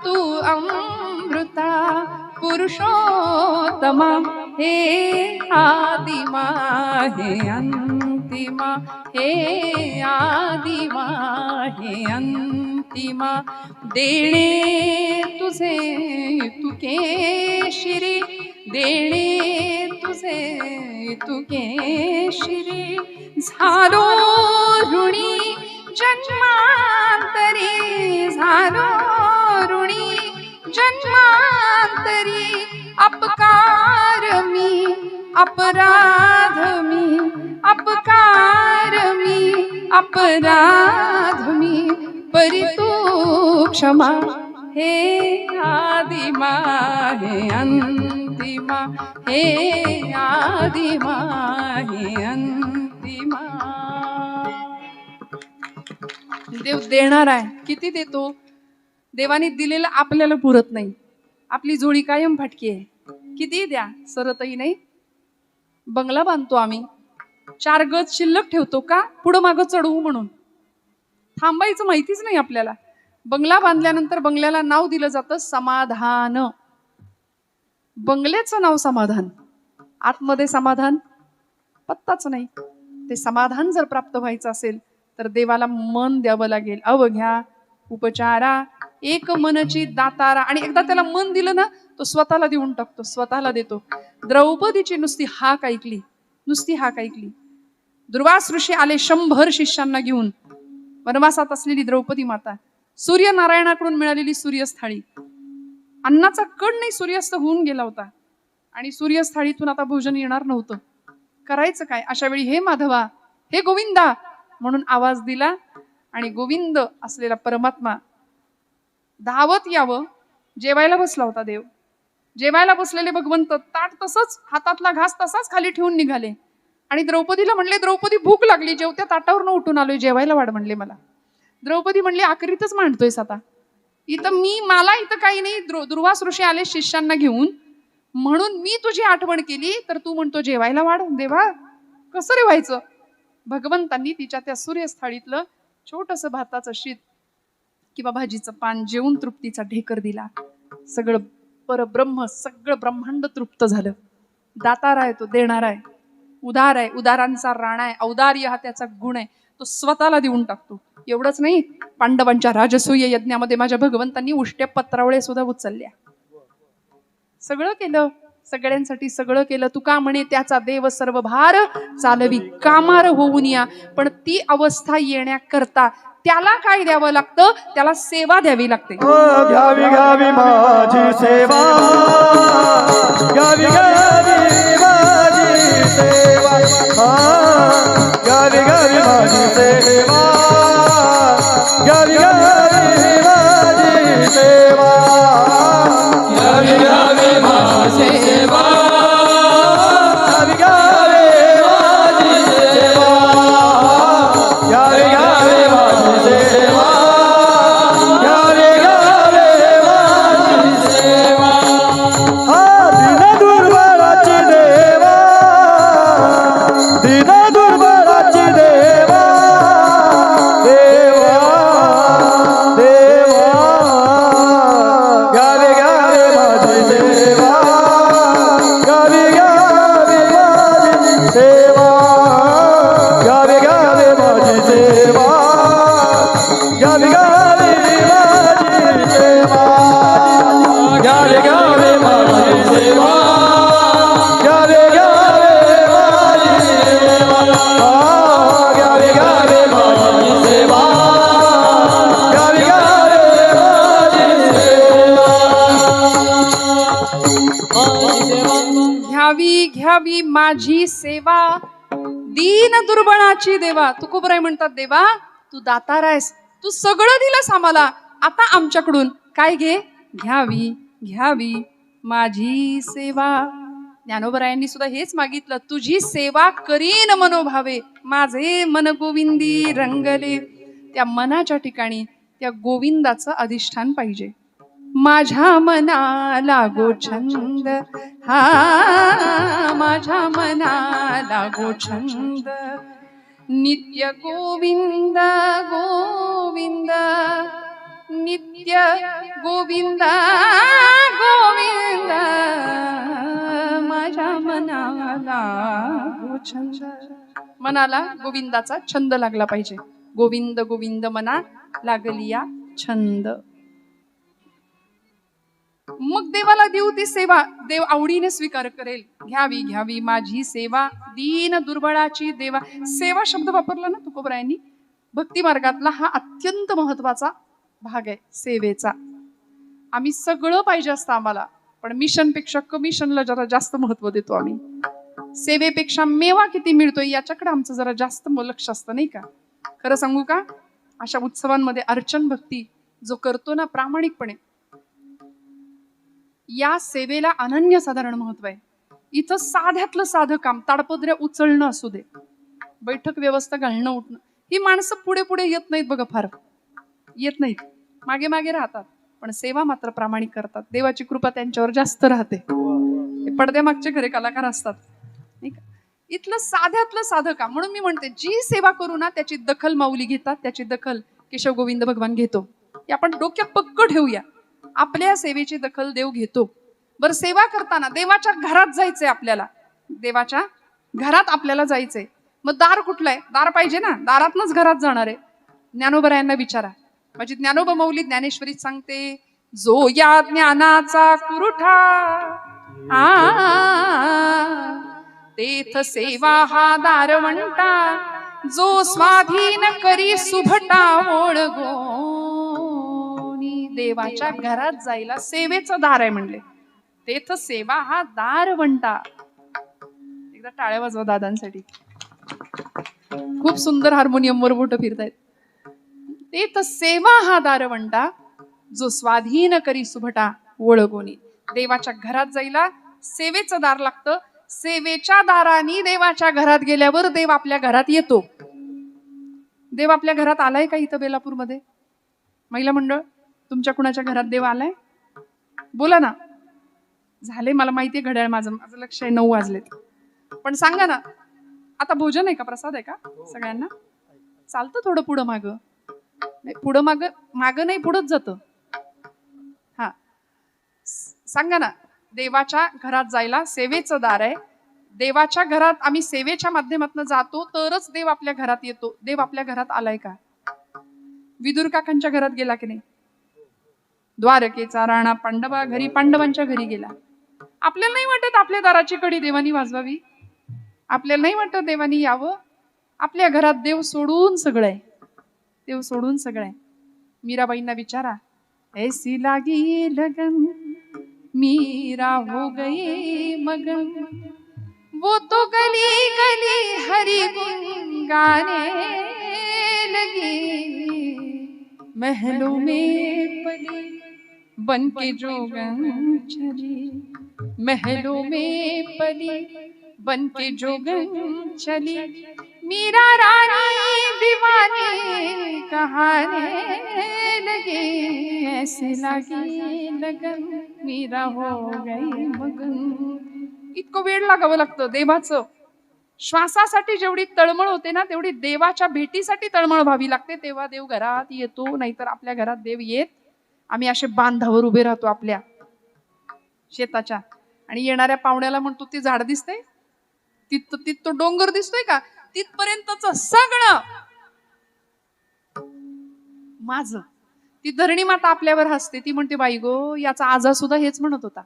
तू अमृता, पुरुषोत्तमा हे आदिमा हे अंतिमा, हे आदिमा हे अंतिमा, देणे तुझे तू केशिरी, देणे तुझे तू केशिरी, झालो ऋणी जन्मांतरी, झालो ऋणी जन्मांतरी, अपकार मी अपराध मी, अपकार मी अपराध मी, परी तू क्षमा हे आदिमा हे अंतिमा, हे आदिमा हे अंतिमा. देव देणार आहे. किती देतो? देवाने दिलेलं आपल्याला पुरत नाही. आपली जोडी कायम फाटकी आहे. किती द्या सरतही नाही. बंगला बांधतो आम्ही, 4 गज शिल्लक ठेवतो का? पुढं मागं चढवू म्हणून. थांबायचं माहितीच नाही आपल्याला. बंगला बांधल्यानंतर बंगल्याला नाव दिलं जातं समाधान. बंगल्याचं नाव समाधान, आतमध्ये समाधान पत्ताच नाही. ते समाधान जर प्राप्त व्हायचं असेल तर देवाला मन द्यावं लागेल. अवघ्या उपचारा एक मनची दातारा. आणि एकदा त्याला मन दिलं ना, तो स्वतःला देऊन टाकतो, स्वतःला देतो. द्रौपदीची नुसती हाक ऐकली, नुसती हाक ऐकली. दुर्वास ऋषी आले 100 शिष्यांना घेऊन. वनवासात असलेली द्रौपदी माता, सूर्यनारायणाकडून मिळालेली सूर्यस्थाळी, अन्नाचा कण नाही सूर्यास्त होऊन गेला होता आणि सूर्यस्थाळीतून आता भोजन येणार नव्हतं. करायचं काय? अशा वेळी हे माधवा, हे गोविंदा म्हणून आवाज दिला आणि गोविंद असलेला परमात्मा धावत यावं. जेवायला बसला होता देव. जेवायला बसलेले भगवंत ताट तसंच, हातातला घास तसाच खाली ठेवून निघाले आणि द्रौपदीला म्हणले, द्रौपदी भूक लागली, जेवत्या ताटावरनं उठून आलोय, जेवायला वाढ म्हणले मला. द्रौपदी म्हणली, आखरीतच मांडतोयस आता इथं मला इथं काही नाही. दुर्वास ऋषी आले शिष्यांना घेऊन म्हणून मी तुझी आठवण केली, तर तू म्हणतो जेवायला वाढ. देवा कसं रे व्हायचं? भगवंतांनी तिच्या त्या सूर्यस्थाळीतलं छोटस भाताचं शीत किंवा भाजीचं पान जेवून तृप्तीचा ढेकर दिला. सगळं परब्रह्म, सगळं ब्रह्मांड तृप्त झालं. दातार आहे तो, देणार आहे, उदार आहे, उदारांचा राणा आहे. औदार्य हा त्याचा गुण आहे. तो स्वतःला देऊन टाकतो. एवढंच नाही, पांडवांच्या राजसूय यज्ञामध्ये माझ्या भगवंतांनी उष्ट्या पत्रावळे सुद्धा उचलल्या. सगळं केलं, सगळ्यांसाठी सगळं केलं. तुका म्हणे त्याचा देव सर्व भार चालवी कामार होऊन या. पण ती अवस्था येण्याकरता त्याला काय द्यावं लागतं? त्याला सेवा द्यावी लागते. घ्यावी घ्यावी माझी सेवा, घ्यावी घ्यावी माझी सेवा, घ्यावी घ्यावी माझी सेवा, घ्यावी घ्यावी माझी सेवा, घ्यावी घ्यावी माझी सेवा, घ्यावी घ्यावी माझी सेवा, घ्यावी घ्यावी माझी सेवा, घ्यावी घ्यावी माझी सेवा. दीन दुर्बळाची देवा, दीन दुर्बळाची देवा, देवा देवा, घ्यावी घ्यावी माझी सेवा, घ्यावी घ्यावी माझी सेवा, घ्यावी घ्यावी माझी सेवा, घ्यावी घ्यावी माझी सेवा, घ्यावी घ्यावी माझी सेवा, घ्यावी घ्यावी माझी सेवा, घ्यावी घ्यावी माझी सेवा, घ्यावी घ्यावी माझी सेवा. घ्यावी घ्यावी माझी सेवा, दीन दुर्बळाची देवा. तुकोबराय म्हणतात, देवा तू दातार आहेस, तू सगळं दिलंस आम्हाला, आता आमच्याकडून काय घे? घ्यावी घ्यावी माझी सेवा. ज्ञानोबरायांनी सुद्धा हेच मागितलं, तुझी सेवा करीन मनोभावे, माझे मन गोविंदी रंगले. त्या मनाच्या ठिकाणी त्या गोविंदाचं अधिष्ठान पाहिजे. माझ्या मनाला गो छंद, हा माझ्या मनाला गो छंद, नित्य गोविंद गोविंद, नित्य गोविंद गोविंद, माझ्या मनाला गो छंद. मनाला गोविंदाचा छंद लागला पाहिजे. गोविंद गोविंद मना लागलिया छंद. मग देवाला देऊ ती सेवा, देव आवडीने स्वीकार करेल. घ्यावी घ्यावी माझी सेवा, दीन दुर्बळाची देवा. सेवा शब्द वापरला ना तुकोबरायांनी. भक्ती मार्गातला हा अत्यंत महत्वाचा भाग आहे सेवेचा. आम्ही सगळं पाहिजे असतं आम्हाला, पण मिशनपेक्षा कमिशनला जरा जास्त महत्व देतो आम्ही. सेवेपेक्षा मेवा किती मिळतोय याच्याकडे आमचं जरा जास्त लक्ष असतं, नाही का? खरं सांगू का, अशा उत्सवांमध्ये अर्चन भक्ती जो करतो ना प्रामाणिकपणे, या सेवेला अनन्यसाधारण महत्व आहे. इथं साध्यातलं साधं काम, ताडपत्र्या उचलणं असू दे, बैठक व्यवस्था घालणं उठणं, ही माणसं पुढे पुढे येत नाहीत बघा, फार येत नाहीत, मागे मागे राहतात, पण सेवा मात्र प्रामाणिक करतात. देवाची कृपा त्यांच्यावर जास्त राहते. पडद्यामागचे खरे कलाकार असतात, नाही का? इथलं साध्यातलं साधं काम. म्हणून मी म्हणते, जी सेवा करू ना त्याची दखल माऊली घेतात, त्याची दखल केशव गोविंद भगवान घेतो. हे आपण डोक्यात पक्क ठेवूया. आपल्या सेवेची दखल देव घेतो. बरं, सेवा करताना देवाच्या घरात जायचंय आपल्याला, देवाच्या घरात आपल्याला जायचंय. मग दार कुठलं आहे? दार पाहिजे ना, दारातनच घरात जाणार आहे. ज्ञानोबरायांना विचारा. माझी ज्ञानोबा माऊली ज्ञानेश्वरीत सांगते, जो या ज्ञानाचा कुरुठा तेथ सेवा हा दारवंटा, जो स्वाधीन करी सुभटा ओळगोनी. देवाच्या घरात जायला सेवेचं दार आहे म्हणले. तेथ सेवा हा दारवंटा. एकदा टाळ्या वाजवा दादांसाठी. खूप सुंदर हार्मोनियमवर बोटं फिरतायत. तेथ सेवा हा दारवंटा, जो स्वाधीन करी सुभटा ओळगोनी. देवाच्या घरात जायला सेवेचं दार लागतं. सेवेच्या दाराने देवाच्या घरात गेल्यावर देव आपल्या घरात येतो. देव आपल्या घरात आलाय का इथं बेलापूरमध्ये? महिला मंडळ, तुमच्या कुणाच्या घरात देव आलाय? बोला ना. झाले, मला माहितीये घड्याळ, माझं लक्ष आहे 9 वाजलेत. पण सांगा ना, आता भोजन आहे का, प्रसाद आहे का सगळ्यांना? चालतं थोडं पुढं मागं, पुढं मागं नाही, पुढंच जातं. हा, सांगा ना. देवाच्या घरात जायला सेवेचं दार आहे. देवाच्या घरात आम्ही सेवेच्या माध्यमातून जातो तरच देव आपल्या घरात येतो. देव आपल्या घरात आलाय का? विदुर काकांच्या घरात गेला की नाही? द्वारकेचा राणा पांडवा घरी, पांडवांच्या घरी गेला. आपल्याला नाही वाटत आपल्या दाराची कडी देवानी वाजवावी? आपल्याला नाही वाटत देवानी यावं? आपल्या घरात देव सोडून सगळं आहे, देव सोडून सगळं आहे. मीराबाईंना विचारा, ऐसी लागी लगन मीरा हो गई मगन, वो तो गली गली हरि गुन गाने लगी, महलों में पली बन के जोगन चली, महलों में पली बन के जोगन चली, मीरा रानी दीवानी कहाने लगी, ऐसे लगी लगन मीरा हो गई मगन. इतकं वेळ लागावं लागतं देवाचं. श्वासासाठी जेवढी तळमळ होते ना, तेवढी देवाच्या भेटीसाठी तळमळ व्हावी लागते. तेव्हा देव घरात येतो, नाहीतर आपल्या घरात देव येत. आम्ही असे बांधावर उभे राहतो आपल्या शेताच्या, आणि येणाऱ्या पाहुण्याला म्हणतो, ते झाड दिसतंय, तिथं तो डोंगर दिसतोय का, तिथपर्यंतच सगळं माझं. ती धरणी माता आपल्यावर हसते. ती म्हणते, बाई गो, याचा आजा सुद्धा हेच म्हणत होता,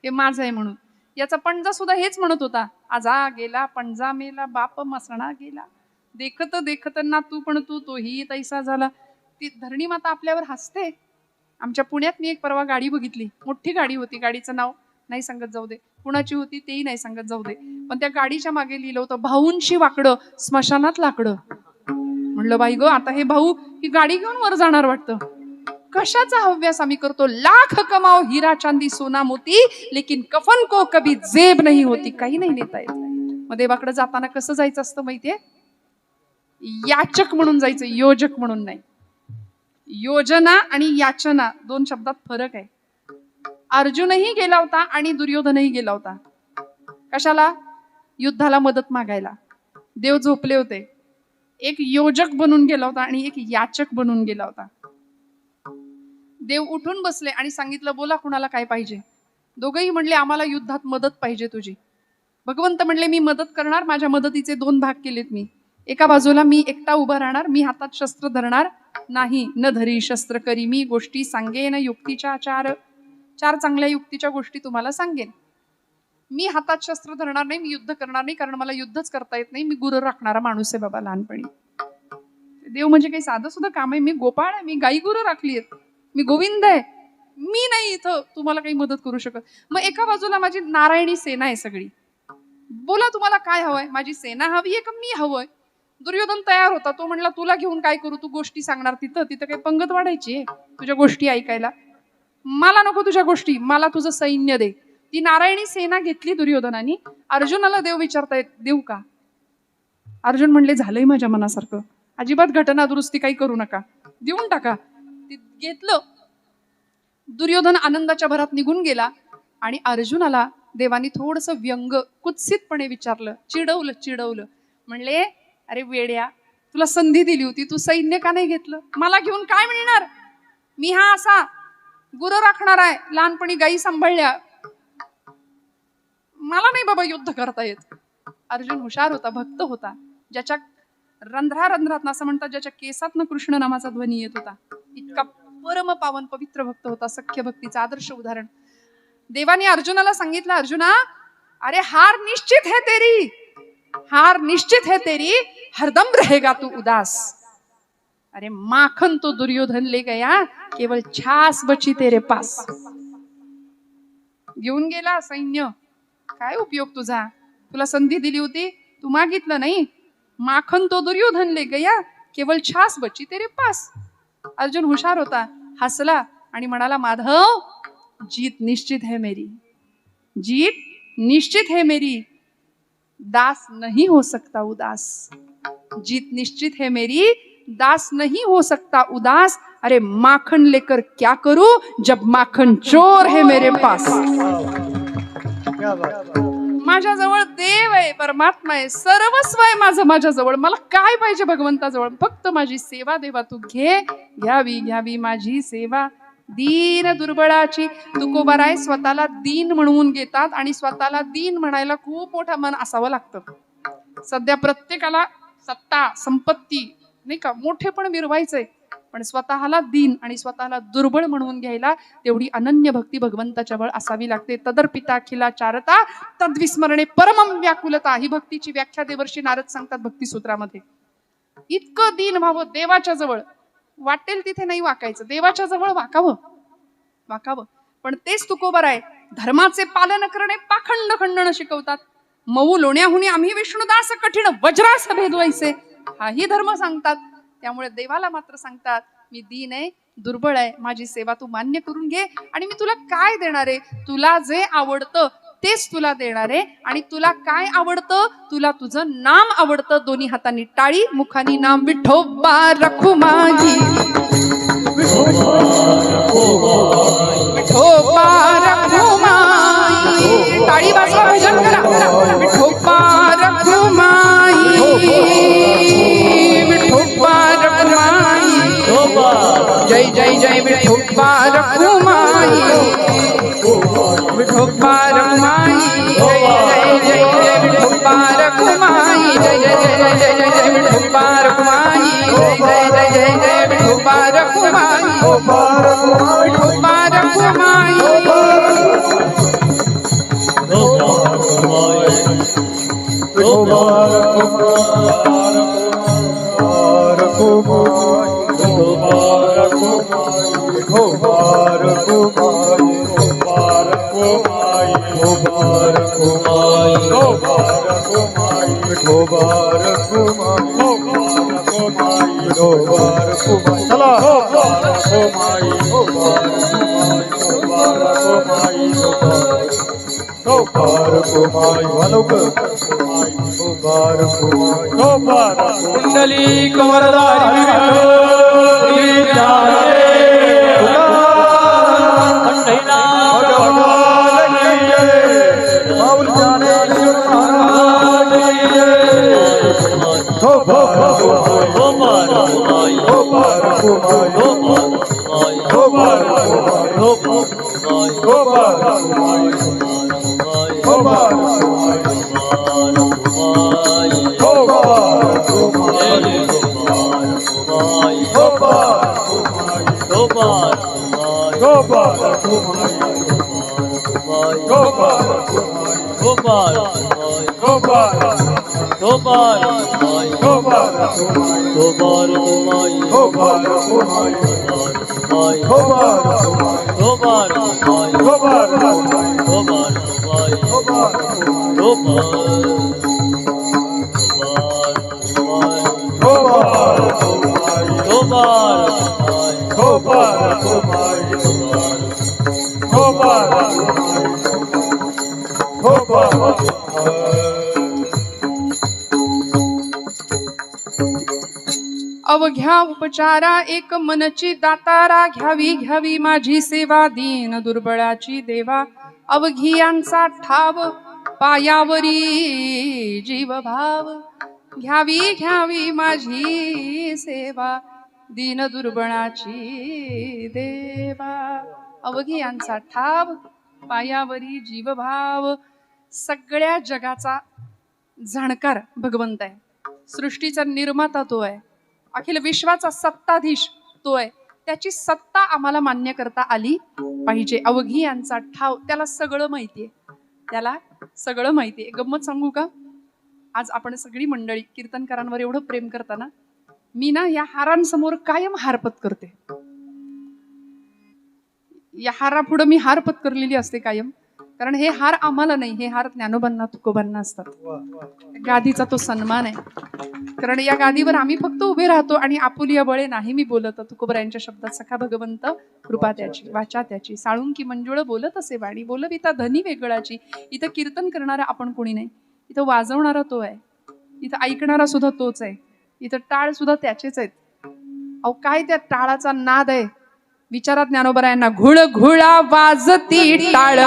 हे माझं आहे म्हणून. याचा पणजा सुद्धा हेच म्हणत होता, आजा गेला, पणजा मेला, बाप मसणा गेला, देखत देखत ना तू पण तोही तैसा झाला. ती धरणी माता आपल्यावर हसते. आमच्या पुण्यात मी एक परवा गाडी बघितली, मोठी गाडी होती. गाडीचं नाव नाही सांगत जाऊ दे, कुणाची होती तेही नाही सांगत जाऊ दे, पण त्या गाडीच्या मागे लिहिलं होतं, भाऊंशी वाकडं स्मशानात लाकडं. म्हणलं, बाई गो, आता हे भाऊ ही गाडी घेऊन वर जाणार वाटतं. कशाचा हव्यास आम्ही करतो? लाख कमाओ हीरा चांदी सोना मोती, लेकिन कफन को कभी जेब नहीं होती. काही नाही नेता येत. मग देवाकडे जाताना कसं जायचं असतं माहितीये? याचक म्हणून जायचं, योजक म्हणून नाही. योजना आणि याचना दोन शब्दात फरक आहे. अर्जुनही गेला होता आणि दुर्योधनही गेला होता. कशाला? युद्धाला मदत मागायला. देव झोपले होते. एक योजक बनून गेला होता आणि एक याचक बनून गेला होता. देव उठून बसले आणि सांगितलं, बोला कुणाला काय पाहिजे. दोघंही म्हणले, आम्हाला युद्धात मदत पाहिजे तुझी. भगवंत म्हणले, मी मदत करणार. माझ्या मदतीचे दोन भाग केलेत मी. एका बाजूला मी एकटा उभा राहणार, मी हातात शस्त्र धरणार नाही. न धरी शस्त्र करी मी गोष्टी सांगेन युक्तीच्या चार चांगल्या युक्तीच्या गोष्टी तुम्हाला सांगेन. मी हातात शस्त्र धरणार नाही, मी युद्ध करणार नाही, कारण मला युद्धच करता येत नाही. मी गुरु राखणारा माणूस आहे बाबा लहानपणी. देव म्हणजे काही साधं सुद्धा काम आहे? मी गोपाळ आहे, मी गाई गुरु राखली आहेत, मी गोविंद आहे, मी नाही इथं तुम्हाला काही मदत करू शकत. मग एका बाजूला माझी नारायणी सेना आहे सगळी. बोला तुम्हाला काय हवंय? माझी सेना हवी आहे का मी हवंय? दुर्योधन तयार होता. तो म्हणला, तुला घेऊन काय करू? तू गोष्टी सांगणार तिथं काही पंगत वाढायची आहे तुझ्या गोष्टी ऐकायला? मला नको तुझ्या गोष्टी, मला तुझं सैन्य दे. ती नारायणी सेना घेतली दुर्योधनाने. अर्जुनाला देव विचारतायत, देऊ का? अर्जुन म्हणले, झालंय माझ्या मनासारखं, अजिबात घटना दुरुस्ती काही करू नका, देऊन टाका. घेतलं. दुर्योधन आनंदाच्या भरात निघून गेला आणि अर्जुनाला देवानी थोडस व्यंग कुत्सितपणे विचारलं, चिडवलं. म्हणले, अरे वेड्या, तुला संधी दिली होती, तू सैन्य का नाही घेतलं? मला घेऊन काय मिळणार? मी हा असा गुरु राखणार आहे, लहानपणी गायी सांभाळल्या, मला नाही बाबा युद्ध करता येत. अर्जुन हुशार होता, भक्त होता, ज्याच्या रंध्रात असं म्हणतात, ज्याच्या केसातनं कृष्ण नामाचा ध्वनी येत होता. इतका परम पावन पवित्र भक्त होता, सख्य भक्तीचा आदर्श उदाहरण. देवाने अर्जुनाला सांगितलं, अर्जुना, अरे हार निश्चित है तेरी, हरदम रहेगा तू उदास. अरे माखन तो दुर्योधन ले गया, केवल छास बची तेरे पास. घेऊन गेला सैन्य, काय उपयोग तुझा? तुला संधी दिली होती, तू मागितलं नाही. माखन तो दुर्योधन ले गया, केवल छास बची तेरे पास. अर्जुन हुशार होता, हसला आणि म्हणाला, माधव, जीत निश्चित है मेरी, दास नहीं हो सकता उदास. जीत निश्चित है मेरी, दास नहीं हो सकता उदास. अरे माखन लेकर क्या करूं जब माखन चोर है मेरे पास. माझ्याजवळ देव आहे, परमात्मा आहे, सर्वस्व आहे माझं माझ्याजवळ. मला काय पाहिजे भगवंताजवळ? फक्त माझी सेवा देवा तू घ्यावी माझी सेवा. दीन दुर्बळाची. तुकोबाराय स्वतःला दीन म्हणून घेतात आणि स्वतःला दीन म्हणायला खूप मोठं मन असावं लागतं. सध्या प्रत्येकाला सत्ता संपत्ती नाही का मोठेपण मिरवायचंय, पण स्वतःला दीन आणि स्वतःला दुर्बळ म्हणून घ्यायला तेवढी अनन्य भक्ती भगवंताच्या जवळ असावी लागते. तदर्पिता खिला चारता तद्विस्मरणे परमं व्याकुलता, ही भक्तीची व्याख्या देवर्षी नारद सांगतात भक्तिसूत्रामध्ये. इतकं दीन व्हावं देवाच्या जवळ, वाटेल तिथे नाही वाकायचं, देवाच्या जवळ वाकावं. पण तेच तुकोबाराय धर्माचे पालन करणे पाखंड खंडन शिकवतात. मऊ लोण्याहुनी आम्ही विष्णुदास कठीण वज्रास भेदवायचे, हाही धर्म सांगतात. त्यामुळे देवाला मात्र सांगतात, मी दीन आहे, दुर्बळ आहे, माझी सेवा तू मान्य करून घे. आणि मी तुला काय देणार आहे? तुला जे आवडतं तेच तुला देणार आहे. आणि तुला काय आवडतं? तुला तुझं नाम आवडतं. दोन्ही हातांनी टाळी, मुखानी नाम. विठोबा रखू माझी, विठोबा रखू माई. टाळी वाजवा, भजन करा. विठोबा रखू माई, विठोबा रखू माई. जय जय जय विठोबा रखू माई, विठोबा रखू माई. जय जय जय विठोबा रखू माई. जय जय जय जय जय जय विठोबा रखू माई. जय जय जय जय जय विठोबा रखू माई. विठोबा रखू माई. चला कुंडली कमरदारी अवघ्या उपचारा एक मनची दातारा घ्यावी घ्यावी माझी सेवा दीन दुर्बळाची देवा अवघी यांचा ठाव पायावरी जीव भाव घ्यावी घ्यावी माझी सेवा दीन दुर्बळाची देवा अवघी यांचा ठाव पायावरी जीवभाव सगळ्या जगाचा जाणकार भगवंत आहे. सृष्टीचा निर्माता तो आहे. अखिल विश्वाचा सत्ताधीश तो आहे. त्याची सत्ता आम्हाला मान्य करता आली पाहिजे. अवघी यांचा ठाव त्याला सगळं माहितीये. त्याला सगळं माहितीये. गंमत सांगू का? आज आपण सगळी मंडळी कीर्तनकारांवर एवढं प्रेम करताना मी ना या हारांसमोर कायम हारपत करते. या हारापुढं मी हार पत्करलेली असते कायम. कारण हे हार आम्हाला नाही, हे हार ज्ञानोबांना तुकोबांना असतात. गादीचा तो सन्मान आहे. कारण या गादीवर आम्ही फक्त उभे राहतो आणि आपुलिया बळे नाही मी बोलत. तुकोबरायांच्या शब्दात सखा भगवंत कृपा त्याची वाचा त्याची साळुंकी मंजुळ बोलत असे वाणी बोलविता धनी वेगळाची. इथं कीर्तन करणारा आपण कोणी नाही. इथं वाजवणारा तो आहे. इथं ऐकणारा सुद्धा तोच आहे. इथं टाळ सुद्धा त्याचेच आहेत. अहो काय त्या टाळाचा नाद आहे. विचारात ज्ञानोबरायांना घुळ घुळा वाजती टाळ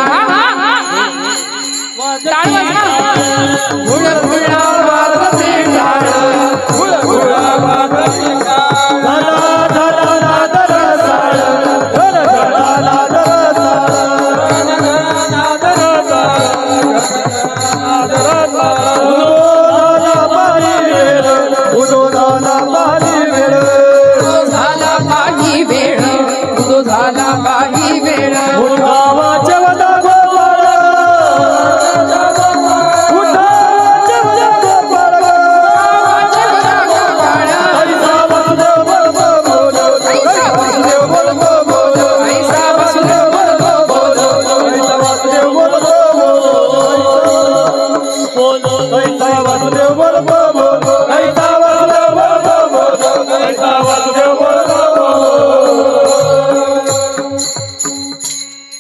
घुळ घुळा वाजती टाळ घुळ घुळा वाजती झाला काही वेळ गावाच्या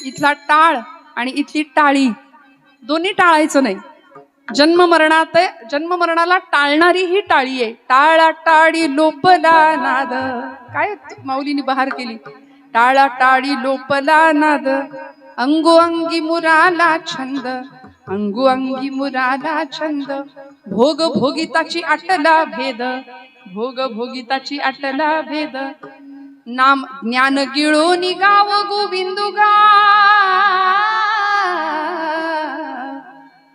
इथला टाळ आणि इथली टाळी दोन्ही टाळायचं नाही. जन्ममरणाला टाळणारी ही टाळी आहे. टाळा टाळी लोपला नाद. काय माऊलीने बहार केली. टाळा टाळी लोपला नाद अंगो अंगी मुराला छंद अंगो अंगी मुराला छंद भोग भोगिताची आटला भेद भोग भोगिताची आटला भेद नाम ज्ञान गिळून गाव गोविंदुगा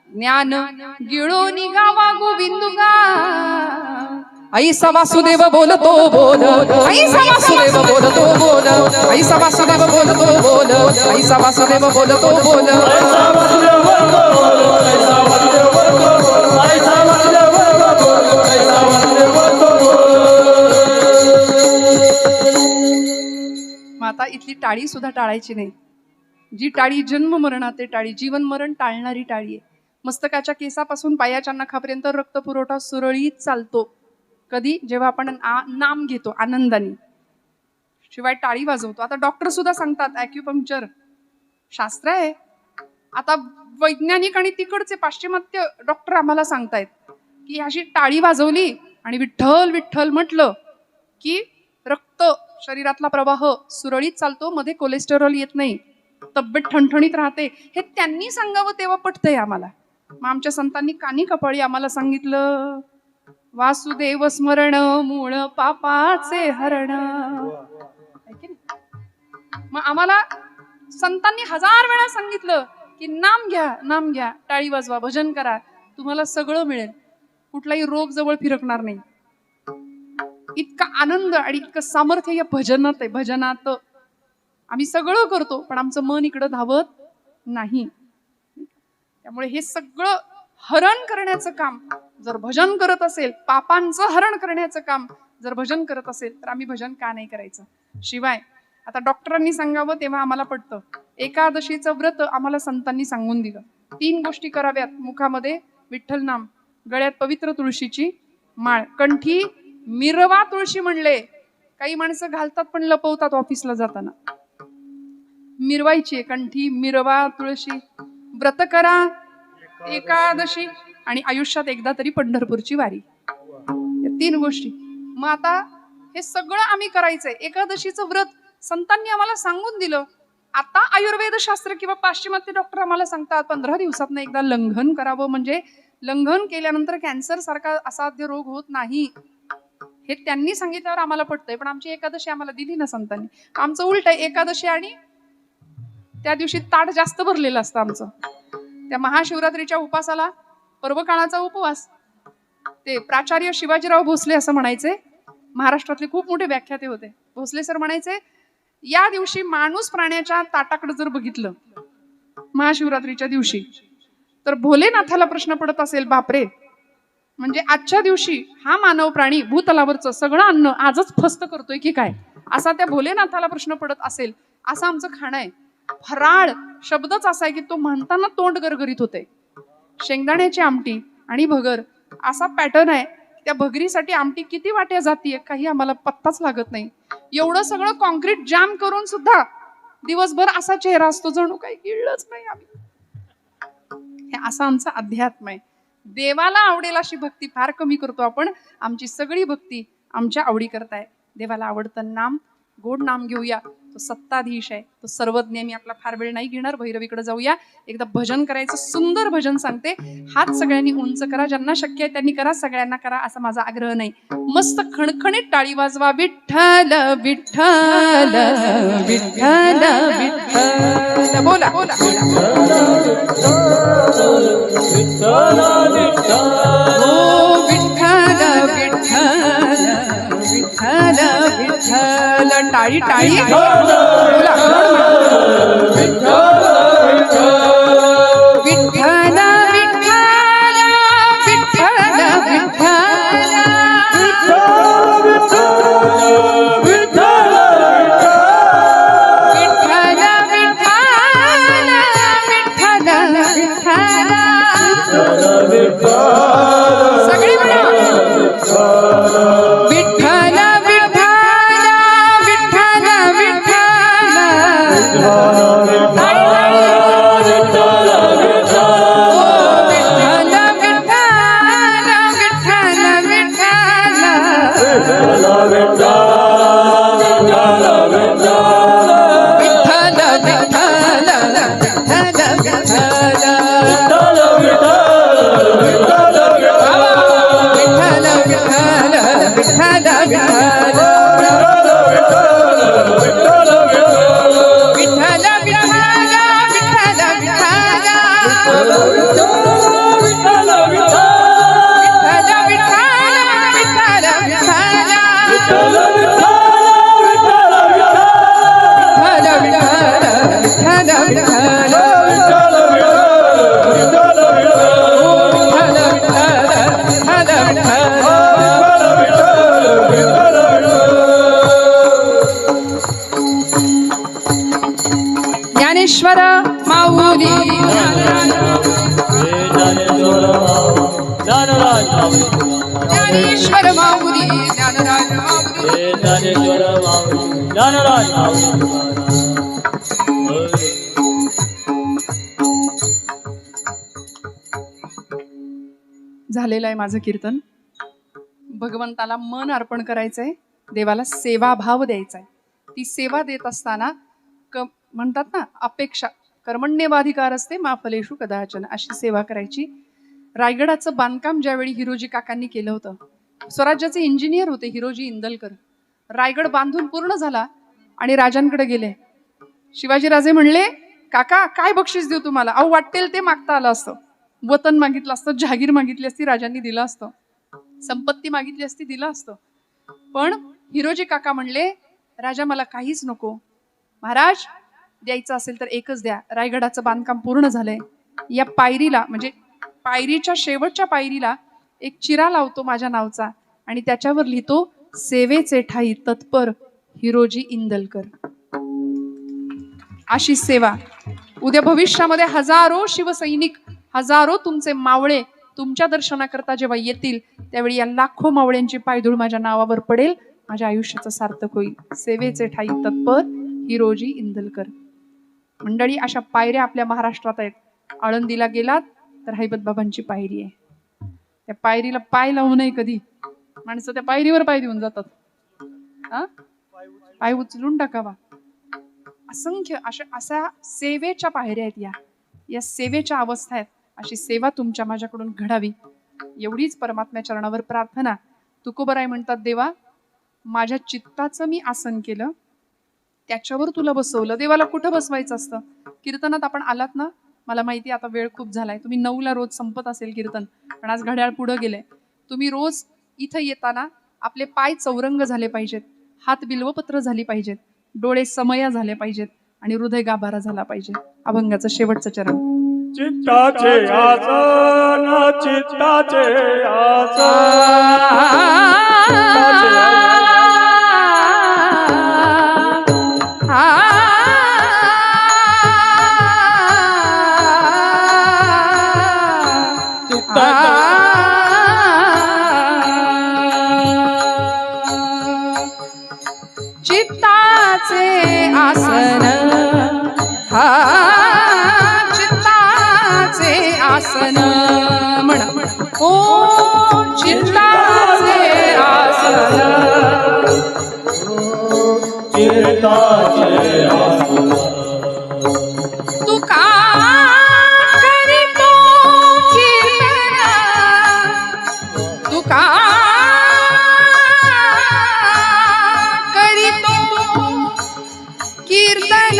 ज्ञान गिळून गावा गोविंदुगा ऐसा वासुदेव बोलतो बोल ऐसा वासुदेव बोलतो बोल ऐसा वासुदेव बोलतो बोल ऐसा वासुदेव बोलतो बोल माता इथली टाळी सुद्धा टाळायची नाही. जी टाळी जन्म मरणाते टाळी जीवन मरण टाळणारी टाळी आहे. मस्तकाच्या केसापासून पायाच्या नखापर्यंत रक्त पुरवठा सुरळीत चालतो. कधी जेव्हा आपण नाम घेतो आनंदाने शिवाय टाळी वाजवतो. आता डॉक्टर सुद्धा सांगतात ॲक्युपंक्चर शास्त्र आहे. आता वैज्ञानिक आणि तिकडचे पाश्चिमात्य डॉक्टर आम्हाला सांगतायत की अशी टाळी वाजवली आणि विठ्ठल विठ्ठल म्हटलं की रक्त शरीरातला प्रवाह सुरळीत चालतो, मध्ये कोलेस्टेरॉल येत नाही, तब्येत ठणठणीत राहते. हे त्यांनी सांगावं तेव्हा पटतंय आम्हाला. मग आमच्या संतांनी कानी कपाळी आम्हाला सांगितलं, वासुदेव स्मरण मूळ पापाचे हरण. मग आम्हाला संतांनी 1000 वेळा सांगितलं की नाम घ्या, नाम घ्या, टाळी वाजवा, भजन करा, तुम्हाला सगळं मिळेल, कुठलाही रोग जवळ फिरकणार नाही. इतका आनंद आणि इतकं सामर्थ्य या भजनात आहे. भजनात आम्ही सगळं करतो पण आमचं मन इकडं धावत नाही. त्यामुळे हे सगळं हरण करण्याचं काम जर भजन करत असेल, पापांचं हरण करण्याचं काम जर भजन करत असेल, तर आम्ही भजन का नाही करायचं. शिवाय आता डॉक्टरांनी सांगावं तेव्हा आम्हाला पटतं. एकादशीचं व्रत आम्हाला संतांनी सांगून दिलं. 3 गोष्टी कराव्यात. मुखामध्ये विठ्ठल नाम, गळ्यात पवित्र तुळशीची माळ, कंठी मिरवा तुळशी म्हणले. काही माणसं घालतात पण लपवतात ऑफिसला जाताना. मिरवायची आहे कंठी, मिरवा तुळशी. व्रत करा, एकादशी आणि आयुष्यात एकदा तरी पंढरपूरची वारी. या 3 गोष्टी. मग आता हे सगळं आम्ही करायचंय. एकादशीचं व्रत संतांनी आम्हाला सांगून दिलं. आता आयुर्वेद शास्त्र किंवा पाश्चिमात्य डॉक्टर आम्हाला सांगतात 15 दिवसात एकदा लंघन करावं, म्हणजे लंघन केल्यानंतर कॅन्सर सारखा असाध्य रोग होत नाही. हे त्यांनी सांगितल्यावर आम्हाला पटतंय. पण आमची एकादशी आम्हाला दिली ना संतांनी. आमचं उलट आहे, एकादशी आणि त्या दिवशी ताट जास्त भरलेलं असतं आमचं. त्या महाशिवरात्रीच्या उपासाला पर्वकाळाचा उपवास. ते प्राचार्य शिवाजीराव भोसले असं म्हणायचे, महाराष्ट्रातले खूप मोठे व्याख्याते होते. भोसले सर म्हणायचे, या दिवशी माणूस प्राण्याच्या ताटाकडे जर बघितलं महाशिवरात्रीच्या दिवशी, तर भोलेनाथाला प्रश्न पडत असेल, बापरे, म्हणजे आजच्या दिवशी हा मानव प्राणी भूतलावरचं सगळं अन्न आजच फस्त करतोय की काय, असा त्या भोलेनाथाला प्रश्न पडत असेल. असं आमचं खाणं आहे. फराळ शब्दच असा आहे की तो म्हणताना तोंड गरगरीत होते. शेंगदाण्याची आमटी आणि भगर असा पॅटर्न आहे. त्या भगरीसाठी आमटी किती वाट्या जातीये काही आम्हाला पत्ताच लागत नाही. एवढं सगळं कॉन्क्रीट जाम करून सुद्धा दिवसभर असा चेहरा असतो जणू काही गिळलंच नाही आम्ही. हे असा आमचा अध्यात्म आहे. देवाला आवडेल अशी भक्ती फार कमी करतो आपण. आमची सगळी भक्ती आमच्या आवडी करताय. देवाला आवडतं नाम, गोड नाम घेऊया. तो सत्ताधीश आहे, तो सर्वज्ञ. मी आपला फार वेळ नाही घेणार, भैरवीकडे जाऊया. एकदा भजन करायचं, सुंदर भजन सांगते. हात सगळ्यांनी उंच करा, ज्यांना शक्य आहे त्यांनी करा, सगळ्यांना करा असा माझा आग्रह नाही. मस्त खणखणीत टाळी वाजवा. विठ्ठल विठ्ठल विठ्ठल विठ्ठल बोला बोला. हो विठ्ठल विठ्ठल विठ्ठल विठ्ठल. टाळी टाळी बोला. विठ्ठल विठ्ठल विठ्ठल विठ्ठल. सगळी म्हणा विठ्ठल विठ्ठल विठ्ठल ज्ञानेश्वर माऊली ज्ञानेश्वर माऊली ज्ञानराज माऊली ज्ञानेश्वर माऊली ज्ञानराज माऊली. झालेलं आहे माझं कीर्तन. भगवंताला मन अर्पण करायचंय, देवाला सेवाभाव द्यायचा आहे. ती सेवा देत असताना म्हणतात ना, अपेक्षा कर्मण्येवाधिकार असते मा फलेषु कदाचन, अशी सेवा करायची. रायगडाचं बांधकाम ज्यावेळी हिरोजी काकांनी केलं होतं, स्वराज्याचे इंजिनियर होते हिरोजी इंदलकर. रायगड बांधून पूर्ण झाला आणि राजांकडे गेले. शिवाजीराजे म्हणले, काका काय बक्षीस देऊ तुम्हाला? अहो वाटेल ते मागता आलं असतं. वतन मागितलं असतं, जहागीर मागितली असती, राजांनी दिलं असतं. संपत्ती मागितली असती, दिलं असतं. पण हिरोजी काका म्हणले, राजा मला काहीच नको. महाराज द्यायचं असेल तर एकच द्या. रायगडाचं बांधकाम पूर्ण झालंय. या पायरीला म्हणजे पायरीच्या शेवटच्या पायरीला एक चिरा लावतो माझ्या नावचा आणि त्याच्यावर लिहितो सेवेचे ठाई तत्पर हिरोजी इंदलकर. अशी सेवा. उद्या भविष्यामध्ये हजारो शिवसैनिक, हजारो तुमचे मावळे तुमच्या दर्शनाकरता जेव्हा येतील, त्यावेळी या लाखो मावळ्यांची पायधूळ माझ्या नावावर पडेल. माझ्या आयुष्याचं सार्थक होईल. सेवेचे ठाई तत्पर हिरोजी इंदलकर. मंडळी, अशा पायऱ्या आपल्या महाराष्ट्रात आहेत. आळंदीला गेलात तर हैबत बाबांची पायरी आहे. त्या पायरीला पाय लावू नये कधी. माणसं त्या पायरीवर पाय देऊन जातात. पाय उचलून टाकावा. असंख्य अशा सेवेच्या पायऱ्या आहेत. या सेवेच्या अवस्था आहेत. अशी सेवा तुमच्या माझ्याकडून घडावी एवढीच परमात्म्या चरणावर प्रार्थना. तुकोबराय म्हणतात, देवा माझ्या चित्ताचं मी आसन केलं, त्याच्यावर तुला बसवलं. देवाला कुठं बसवायचं असतं? कीर्तनात आपण आलात ना, मला माहिती आता वेळ खूप झालाय. तुम्ही 9ला रोज संपत असेल कीर्तन, पण आज घड्याळ पुढं गेलंय. तुम्ही रोज इथं येताना आपले पाय चौरंग झाले पाहिजेत, हात बिल्वपत्र झाली पाहिजेत, डोळे समया झाले पाहिजेत आणि हृदय गाभारा झाला पाहिजे. अभंगाचं शेवटचं चरण. चित्ताचे आसन, चित्ताचे आसन, चित्ताचे आसन, चित्ताचे आसन म्हणा. ओ चित्ताचे आसन, चित्ताचे आसन. तुका करीतो कीर्तन, तुका करीतो कीर्तन.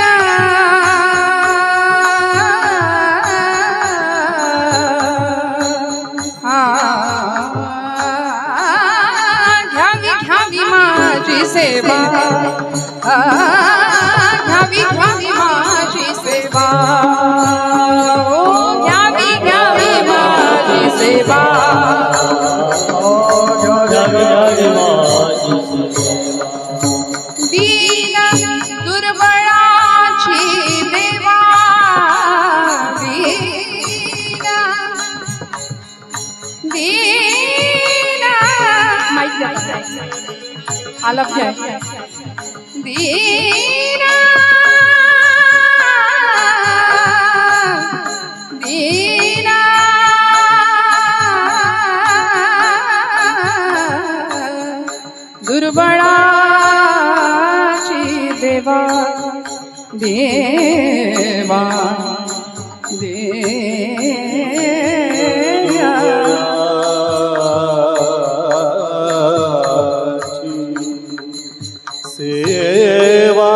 घ्यावी घ्यावी माझी सेवा, घ्यावी घ्यावी माझी सेवा. ओ घ्यावी घ्यावी माझी सेवा. दीन दुर्बळाची देवा, दीन दीन आलप घ्या. दीन दीन दुर्बळाची देवा, देवा सेवा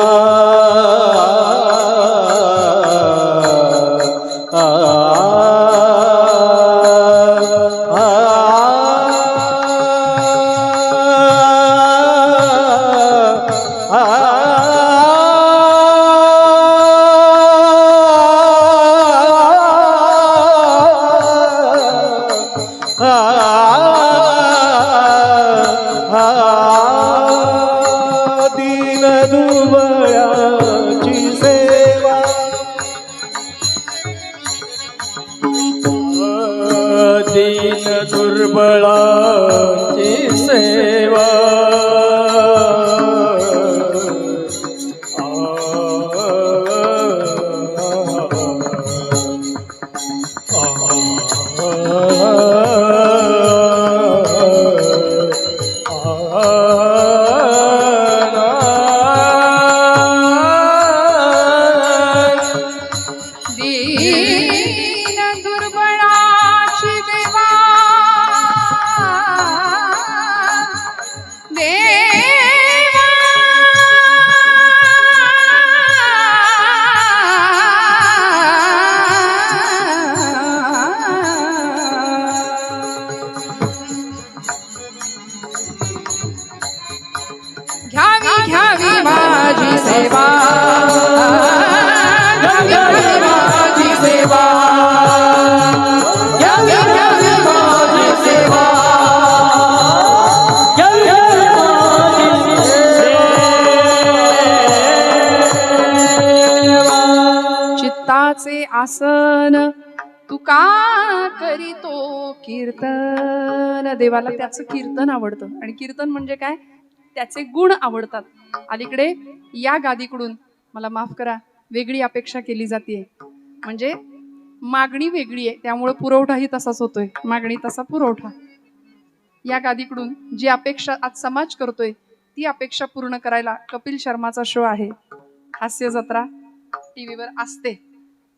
दीन दुर्बळाची सेवा, दीन दुर्बळाची सेवा. सेवा घ्यावी माझी सेवा घ्यावी माझी सेवा चित्ताचे आसन तू का करीतो कीर्तन. देवाला त्याचं कीर्तन आवडतं आणि कीर्तन म्हणजे काय, त्याचे गुण आवडतात. अलीकडे या गादीकडून मला माफ करा वेगळी अपेक्षा केली जाते, म्हणजे मागणी वेगळी आहे त्यामुळे पुरवठाही तसाच होतोय, मागणी तसा पुरवठा. या गादीकडून जी अपेक्षा आज समाज करतोय ती अपेक्षा पूर्ण करायला कपिल शर्माचा शो आहे, हास्य जत्रा टीव्हीवर असते.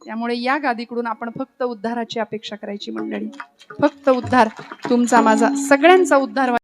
त्यामुळे या गादीकडून आपण फक्त उद्धाराची अपेक्षा करायची मंडळी, फक्त उद्धार, तुमचा माझा सगळ्यांचा उद्धार